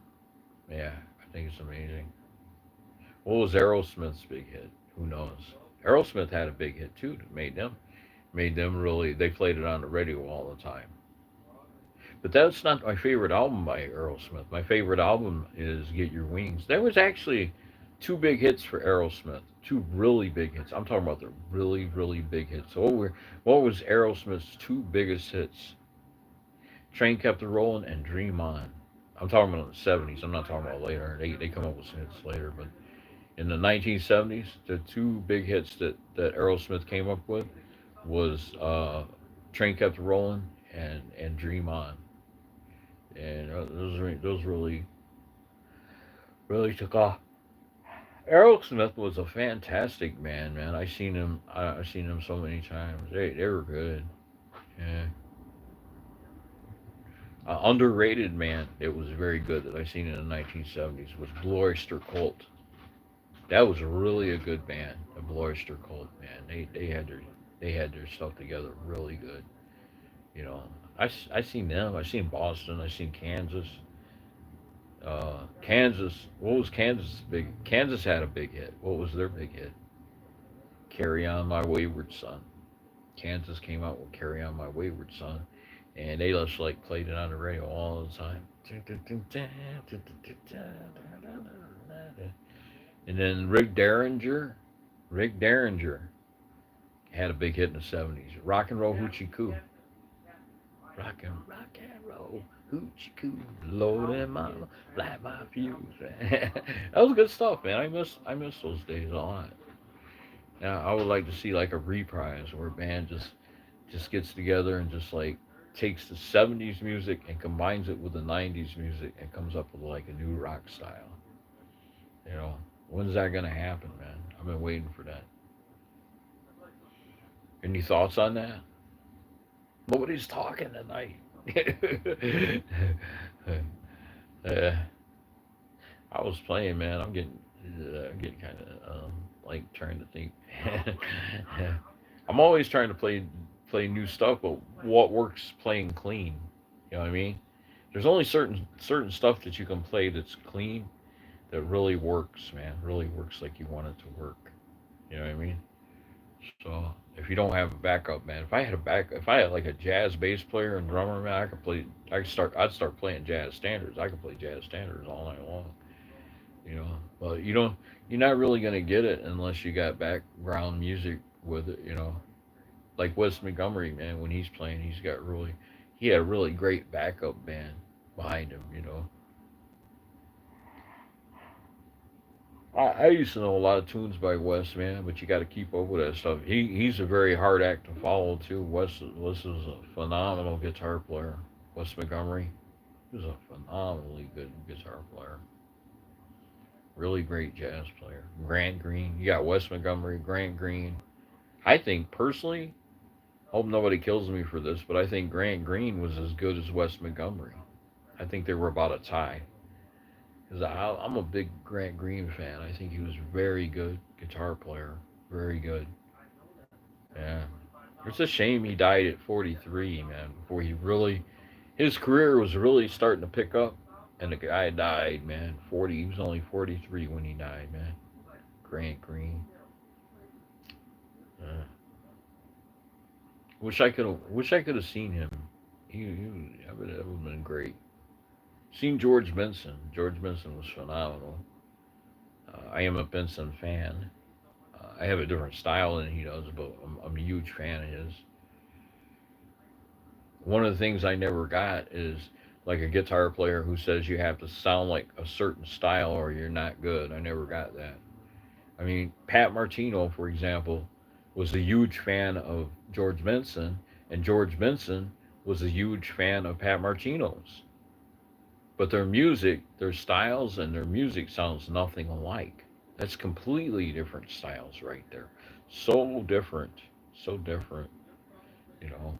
yeah, I think it's amazing. What was Aerosmith's big hit? Who knows? Aerosmith had a big hit too that made them really. They played it on the radio all the time. But that's not my favorite album by Aerosmith. My favorite album is Get Your Wings. There was actually two big hits for Aerosmith. Two really big hits. I'm talking about the really, really big hits. So what was Aerosmith's two biggest hits? Train Kept a Rolling and Dream On. I'm talking about in the '70s. I'm not talking about later. They come up with some hits later, but in the 1970s, the two big hits that Aerosmith came up with was Train Kept a Rolling and Dream On, and those really took off. Aerosmith was a fantastic band, man. I've seen them so many times. They were good. Yeah. Underrated, man. It was very good that I seen in the 1970s was Blue Oyster Cult. That was really a good band, the Blue Oyster Cult, man. They had their stuff together really good. You know, I seen them. I seen Boston. I seen Kansas. Kansas. What was Kansas big? Kansas had a big hit. What was their big hit? Carry On My Wayward Son. Kansas came out with Carry On My Wayward Son, and they just like played it on the radio all the time. And then Rick Derringer had a big hit in the '70s. Rock and Roll Hoochie Coo. Rock and roll hoochie coo, Lord and my light my fuse. That was good stuff, man. I miss those days a lot. Now I would like to see like a reprise where a band just gets together and just like takes the '70s music and combines it with the '90s music and comes up with like a new rock style. You know, when's that gonna happen, man? I've been waiting for that. Any thoughts on that? Nobody's talking tonight. uh, I was playing, man. I'm getting kind of like trying to think. I'm always trying to play new stuff, but what works playing clean? You know what I mean? There's only certain stuff that you can play that's clean that really works, man. Really works like you want it to work. You know what I mean? So if you don't have a backup, man, if I had like a jazz bass player and drummer, man, I'd start playing jazz standards. I could play jazz standards all night long, you know. But you're not really gonna get it unless you got background music with it, you know. Like Wes Montgomery, man, when he's playing, he had a really great backup band behind him, you know. I used to know a lot of tunes by Wes, man, but you got to keep up with that stuff. He's a very hard act to follow too. Wes is a phenomenal guitar player. Wes Montgomery, he was a phenomenally good guitar player. Really great jazz player. Grant Green, you got Wes Montgomery, Grant Green. I think personally, Hope nobody kills me for this, but I think Grant Green was as good as Wes Montgomery. I think they were about a tie. Because I'm a big Grant Green fan. I think he was very good guitar player. Very good. Yeah. It's a shame he died at 43, man, before he really, his career was really starting to pick up. And the guy died, man. 40, he was only 43 when he died, man. Grant Green. Yeah. Wish I could have seen him. That would have been great. Seen George Benson. George Benson was phenomenal. I am a Benson fan. I have a different style than he does, but I'm a huge fan of his. One of the things I never got is like a guitar player who says you have to sound like a certain style or you're not good. I never got that. I mean, Pat Martino, for example, was a huge fan of George Benson, and George Benson was a huge fan of Pat Martino's. But their music, their styles, and their music sounds nothing alike. That's completely different styles right there. So different. So different, you know.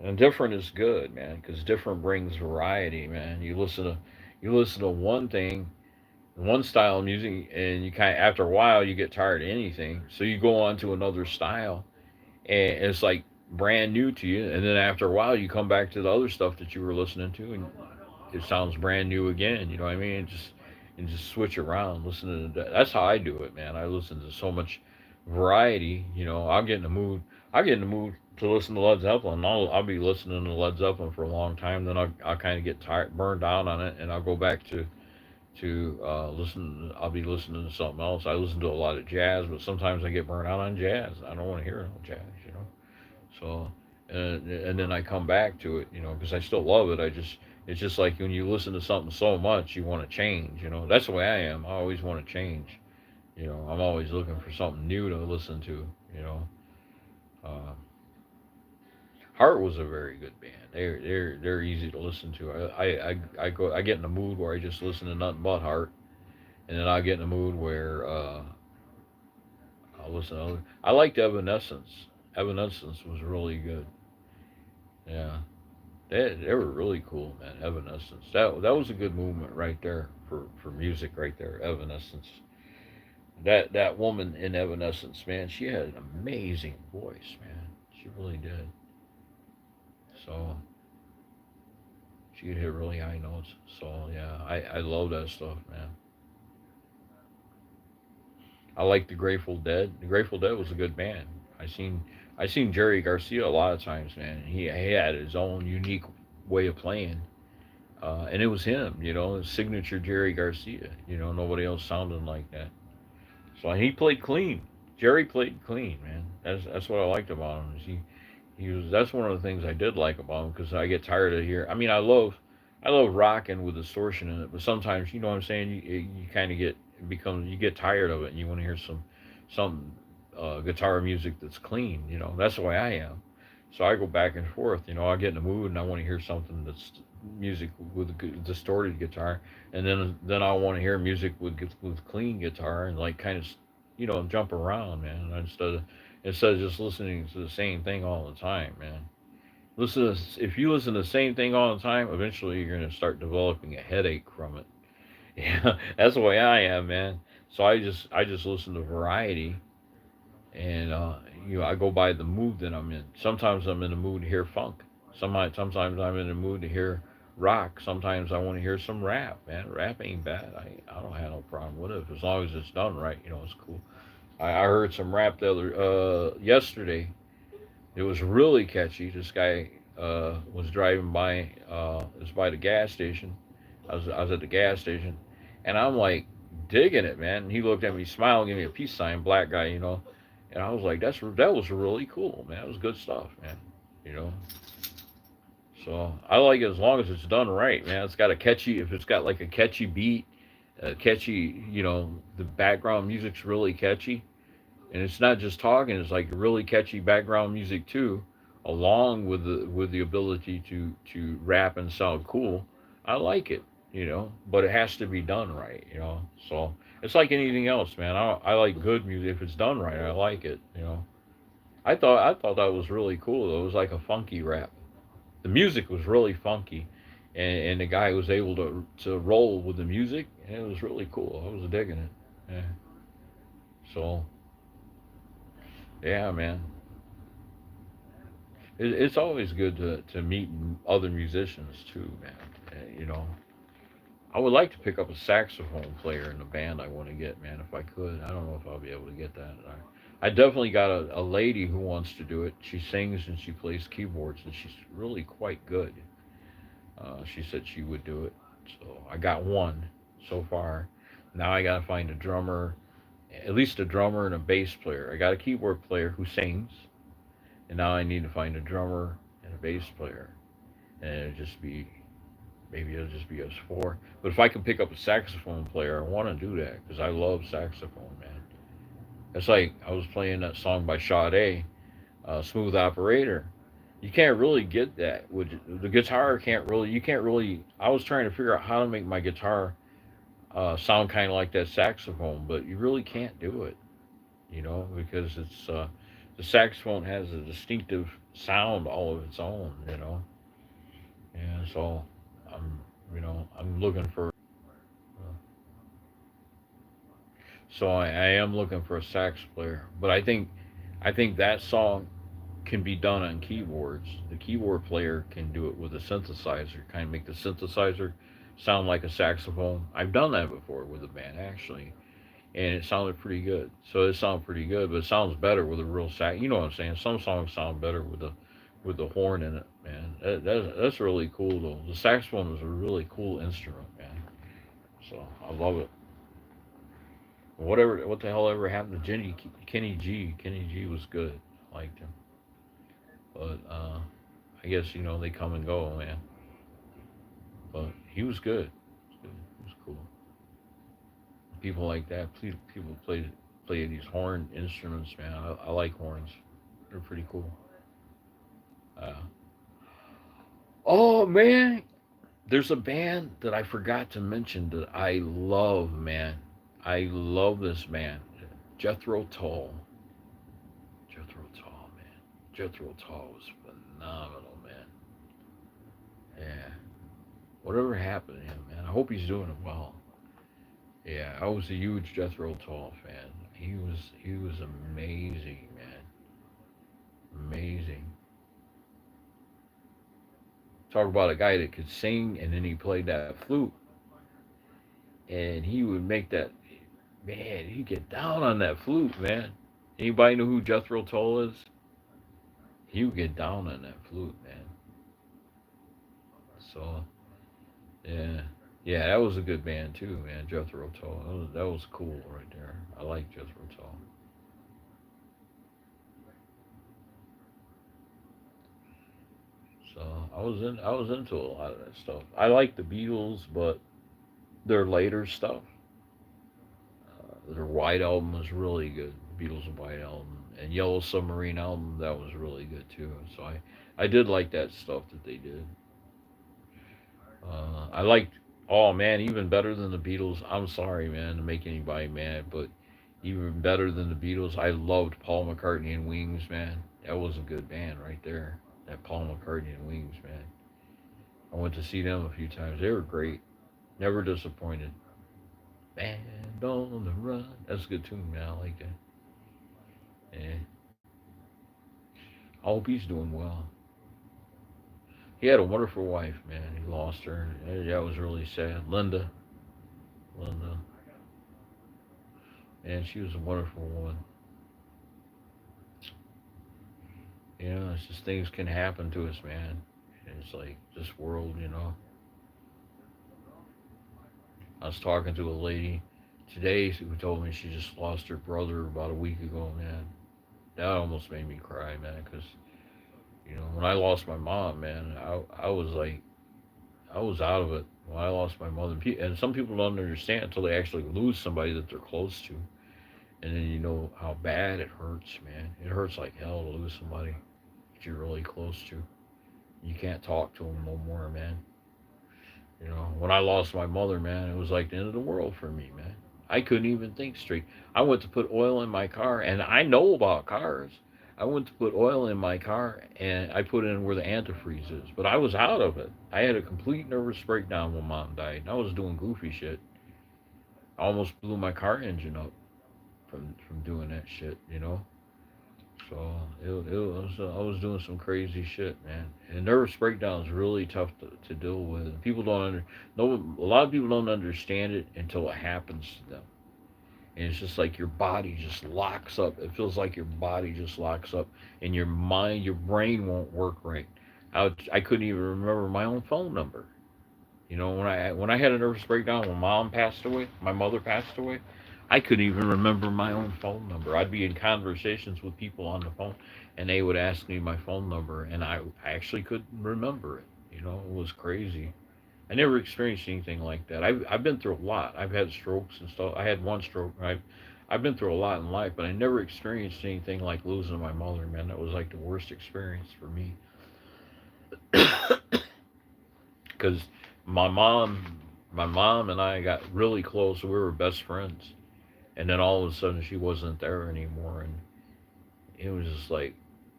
And different is good, man, because different brings variety, man. You listen to one thing, one style of music, and you kind of after a while you get tired of anything, so you go on to another style, and it's like brand new to you. And then after a while, you come back to the other stuff that you were listening to, and it sounds brand new again. You know what I mean? And just switch around, listen to that. That's how I do it, man. I listen to so much variety. You know, I'll get in the mood. I get in the mood to listen to Led Zeppelin. I'll be listening to Led Zeppelin for a long time. Then I'll kind of get tired, burned out on it, and I'll go back to listen. I'll be listening to something else. I listen to a lot of jazz, but sometimes I get burned out on jazz. I don't want to hear no jazz, you know. So, and then I come back to it, you know, because I still love it. It's just like when you listen to something so much, you want to change, you know. That's the way I am. I always want to change, you know. I'm always looking for something new to listen to, you know. Uh, Heart was a very good band. They're easy to listen to. I get in a mood where I just listen to nothing but Heart, and then I get in a mood where I'll listen to other. I liked Evanescence. Evanescence was really good. Yeah, they were really cool, man. Evanescence. That was a good movement right there for music right there. Evanescence. That woman in Evanescence, man, she had an amazing voice, man. She really did. So she could hit really high notes. So yeah, I love that stuff, man. I like the Grateful Dead. The Grateful Dead was a good band. I seen I seen Jerry Garcia a lot of times, man. He had his own unique way of playing, and it was him, you know, his signature Jerry Garcia. You know, nobody else sounded like that. So he played clean. Jerry played clean, man. That's what I liked about him. Is he was that's one of the things I did like about him because I get tired of hearing. I mean, I love rocking with distortion in it, but sometimes you know what I'm saying. You kind of get it becomes you get tired of it and you want to hear some guitar music that's clean. You know, that's the way I am. So I go back and forth. You know, I get in the mood and I want to hear something that's music with distorted guitar, and then I want to hear music with clean guitar and like kind of you know jump around, man. Instead of just listening to the same thing all the time, man. If you listen to the same thing all the time, eventually you're gonna start developing a headache from it. Yeah, that's the way I am, man. So I just listen to variety, and you know I go by the mood that I'm in. Sometimes I'm in the mood to hear funk. Sometimes I'm in the mood to hear rock. Sometimes I want to hear some rap, man. Rap ain't bad. I don't have no problem with it as long as it's done right. You know, it's cool. I heard some rap the other yesterday. It was really catchy. This guy was driving by. It was by the gas station. I was at the gas station, and I'm like digging it, man. And he looked at me, smiled, gave me a peace sign, black guy, you know. And I was like, that was really cool, man. It was good stuff, man. You know. So I like it as long as it's done right, man. It's got a catchy. If it's got like a catchy beat, a catchy, you know, the background music's really catchy and it's not just talking; it's like really catchy background music too, along with the ability to rap and sound cool. I like it, you know, but it has to be done right, you know. So it's like anything else, man. I like good music if it's done right. I like it, you know. I thought that was really cool. It was like a funky rap. The music was really funky, and the guy was able to roll with the music, and it was really cool. I was digging it. Yeah. So yeah, man, it's always good to meet other musicians too, man. You know, I would like to pick up a saxophone player in the band I want to get, man, if I could. I don't know if I'll be able to get that. I definitely got a lady who wants to do it. She sings and she plays keyboards, and she's really quite good. She said she would do it. So I got one so far. Now I got to find a drummer, at least a drummer and a bass player. I got a keyboard player who sings, and now I need to find a drummer and a bass player. And it'll just be maybe it'll just be us four. But if I can pick up a saxophone player, I want to do that because I love saxophone, man. It's like I was playing that song by Sade, "Smooth Operator." You can't really get that with the guitar. Can't really. You can't really. I was trying to figure out how to make my guitar sound kind of like that saxophone, but you really can't do it. You know, because the saxophone has a distinctive sound all of its own. You know, and so I'm I'm looking for. So I am looking for a sax player, but I think that song can be done on keyboards. The keyboard player can do it with a synthesizer, kind of make the synthesizer sound like a saxophone. I've done that before with a band actually, and it sounded pretty good. So it sounds pretty good, but it sounds better with a real sax. You know what I'm saying? Some songs sound better with the horn in it, man. That's really cool though. The saxophone is a really cool instrument, man. So I love it. What the hell ever happened to Kenny G? Kenny G was good. I liked him, but I guess they come and go, man. But he was good. He was cool. People like that. People play these horn instruments, man. I like horns. They're pretty cool. Uh, oh man, there's a band that I forgot to mention that I love, man. I love this band, Jethro Tull. Jethro Tull, man. Jethro Tull was phenomenal, man. Yeah. Whatever happened to him, man? I hope he's doing well. Yeah, I was a huge Jethro Tull fan. He was amazing, man. Amazing. Talk about a guy that could sing and then he played that flute and he would make that man, he'd get down on that flute, man. Anybody know who Jethro Tull is? He would get down on that flute, man. So yeah. Yeah, that was a good band too, man. Jethro Tull. That was cool right there. I like Jethro Tull. So I was into a lot of that stuff. I like the Beatles, but their later stuff, their White album was really good. Beatles and White album and Yellow Submarine album that was really good too. So I did like that stuff that they did. I liked, oh man, even better than the Beatles. I'm sorry, man, to make anybody mad, but even better than the Beatles, I loved Paul McCartney and Wings, man. That was a good band right there. That Paul McCartney and Wings, man. I went to see them a few times. They were great. Never disappointed. Band on the run. That's a good tune, man. I like that. Yeah. I hope he's doing well. He had a wonderful wife, man. He lost her. That was really sad. Linda, man, she was a wonderful woman. It's just things can happen to us, man. And it's like this world, I was talking to a lady today who told me she just lost her brother about a week ago, man. That almost made me cry, man, because, when I lost my mom, man, I was like, I was out of it when I lost my mother. And some people don't understand until they actually lose somebody that they're close to. And then you know how bad it hurts, man. It hurts like hell to lose somebody that you're really close to. You can't talk to them no more, man. When I lost my mother, man, it was like the end of the world for me, man. I couldn't even think straight. I went to put oil in my car, and I know about cars. I went to put oil in my car and I put it in where the antifreeze is, but I was out of it. I had a complete nervous breakdown when mom died. And I was doing goofy shit. I almost blew my car engine up from doing that shit, you know. So it was I was doing some crazy shit, man. And nervous breakdown is really tough to deal with. People don't no, a lot of people don't understand it until it happens to them. And it's just like your body just locks up. It feels like your body just locks up, and your mind, your brain won't work right. I couldn't even remember my own phone number. You know, when I had a nervous breakdown when mom passed away, my mother passed away, I couldn't even remember my own phone number. I'd be in conversations with people on the phone, and they would ask me my phone number, and I actually couldn't remember it. You know, it was crazy. I never experienced anything like that. I've been through a lot. I've had strokes and stuff. I had one stroke. I've been through a lot in life, but I never experienced anything like losing my mother. Man, that was like the worst experience for me because my mom, my mom and I got really close. We were best friends, and then all of a sudden she wasn't there anymore, and it was just like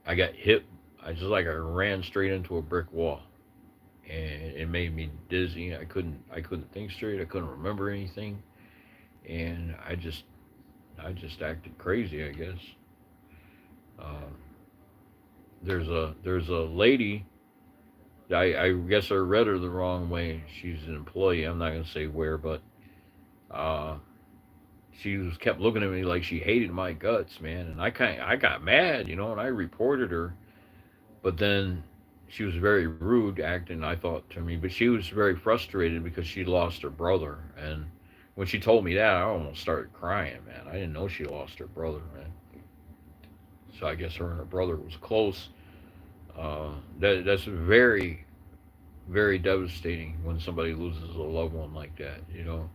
I got hit. I just like I ran straight into a brick wall, and it made me dizzy. I couldn't think straight. I couldn't remember anything, and I just acted crazy. I guess um, there's a lady. I guess I read her the wrong way. She's an employee. I'm not gonna say where, but uh, she was kept looking at me like she hated my guts, man. And I got mad, you know, and I reported her. But then she was very rude acting, I thought, to me. But she was very frustrated because she lost her brother. And when she told me that, I almost started crying, man. I didn't know she lost her brother, man. So I guess her and her brother was close. That's very, very devastating when somebody loses a loved one like that, you know.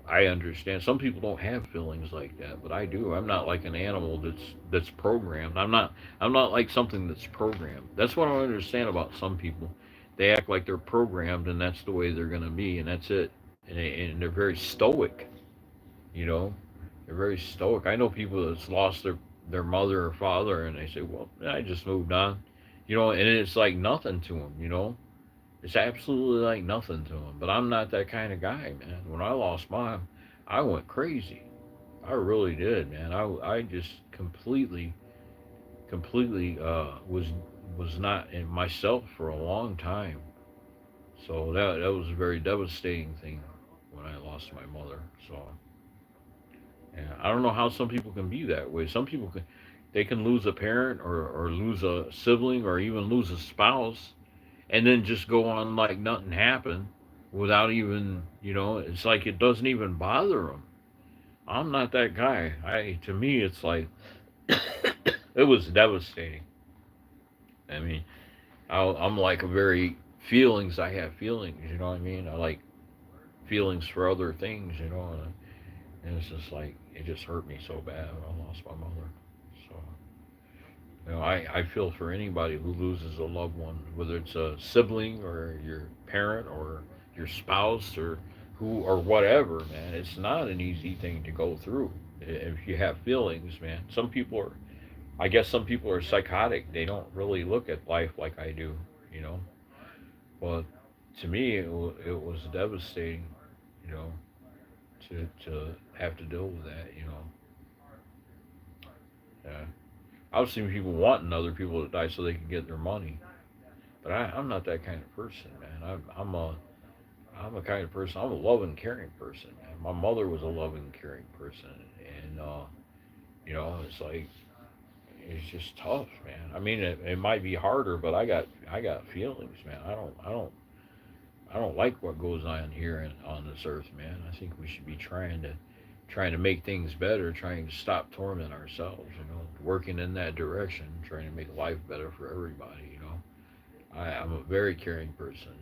I understand some people don't have feelings like that, but I do. I'm not like an animal that's programmed. I'm not like something that's programmed. That's what I understand about some people. They act like they're programmed, and that's the way they're gonna be, and that's it. And they're very stoic. You know, they're very stoic. I know people that's lost their mother or father, and they say, "Well, I just moved on," you know, and it's like nothing to them. You know, it's absolutely like nothing to him. But I'm not that kind of guy, man. When I lost mom, I went crazy. I really did, man. I just completely was not in myself for a long time. So that was a very devastating thing when I lost my mother. So yeah, I don't know how some people can be that way. Some people can they can lose a parent or lose a sibling or even lose a spouse and then just go on like nothing happened without even it's like it doesn't even bother them. I'm not that guy. I To me it's like it was devastating. I mean, I'm like a very feelings. I have feelings. You know what I mean? I like feelings for other things. And it's just like it just hurt me so bad when I lost my mother. So I feel for anybody who loses a loved one, whether it's a sibling or your parent or your spouse or who or whatever, man. It's not an easy thing to go through if you have feelings, man. I guess some people are psychotic. They don't really look at life like I do, you know. But to me, it was devastating, you know, to have to deal with that, you know. Yeah. I've seen people wanting other people to die so they can get their money. But I'm not that kind of person, man. I'm a kind of person. I'm a loving, caring person, man. My mother was a loving, caring person, and it's like it's just tough, man. I mean, it might be harder, but I got feelings, man. I don't like what goes on here on this earth, man. I think we should be trying to make things better, trying to stop torment ourselves, working in that direction, trying to make life better for everybody. I'm a very caring person,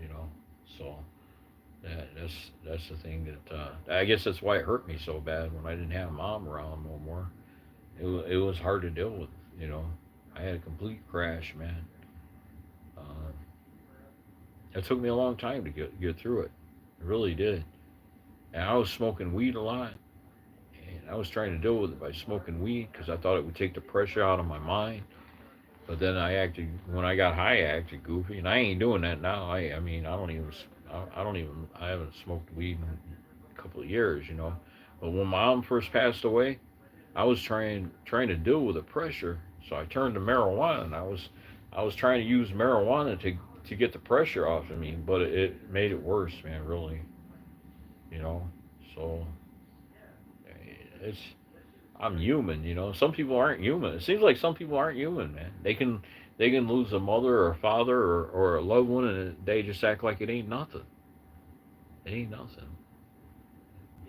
so that's the thing that I guess that's why it hurt me so bad when I didn't have mom around no more. It was hard to deal with, you know. I had a complete crash, man. Uh, it took me a long time to get through it. It really did. And I was smoking weed a lot, and I was trying to deal with it by smoking weed because I thought it would take the pressure out of my mind. But then when I got high, I acted goofy, and I ain't doing that now. I mean, I don't even, I haven't smoked weed in a couple of years, you know. But when mom first passed away, I was trying to deal with the pressure, so I turned to marijuana, and I was trying to use marijuana to get the pressure off of me, but it made it worse, man. Really, you know. So it's I'm human, you know. Some people aren't human. It seems like some people aren't human, man. They can lose a mother or a father or a loved one, and they just act like it ain't nothing. It ain't nothing.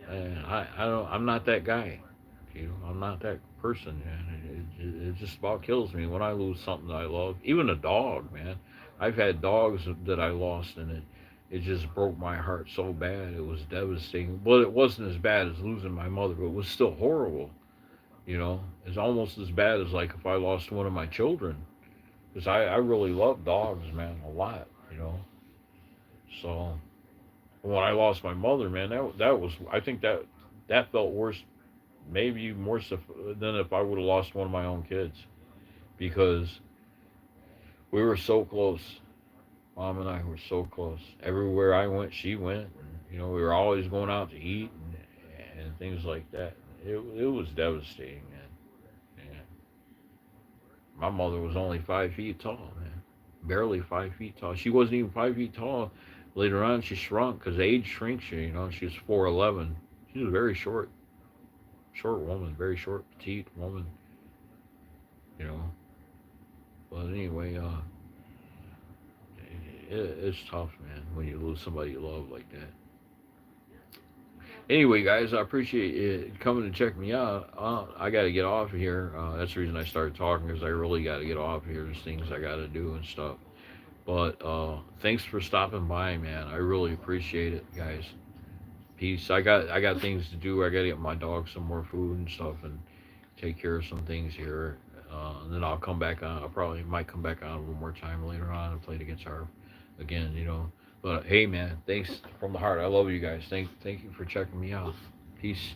And I don't. I'm not that guy. You know, I'm not that person, man. It just about kills me when I lose something that I love. Even a dog, man. I've had dogs that I lost, and it just broke my heart so bad. It was devastating. But it wasn't as bad as losing my mother, but it was still horrible. You know, it's almost as bad as like if I lost one of my children, because I really love dogs, man, a lot. You know, so when I lost my mother, man, that was I think that felt worse, maybe more so than if I would have lost one of my own kids, because we were so close. Mom and I were so close. Everywhere I went, she went. And, you know, we were always going out to eat and things like that. It was devastating, man. Yeah. My mother was only 5 feet tall, man. Barely 5 feet tall. She wasn't even 5 feet tall. Later on, she shrunk because age shrinks you. You know, she was 4'11". She was a very short woman, very short, petite woman. You know, but anyway, it's tough, man, when you lose somebody you love like that. Anyway, guys, I appreciate you coming to check me out. I got to get off of here. That's the reason I started talking, because I really got to get off of here. There's things I got to do and stuff. But thanks for stopping by, man. I really appreciate it, guys. Peace. I got things to do. I got to get my dog some more food and stuff, and take care of some things here. And then I'll come back on. I probably might come back on one more time later on and play the guitar again, you know. But hey, man, thanks from the heart. I love you guys. Thank you for checking me out. Peace.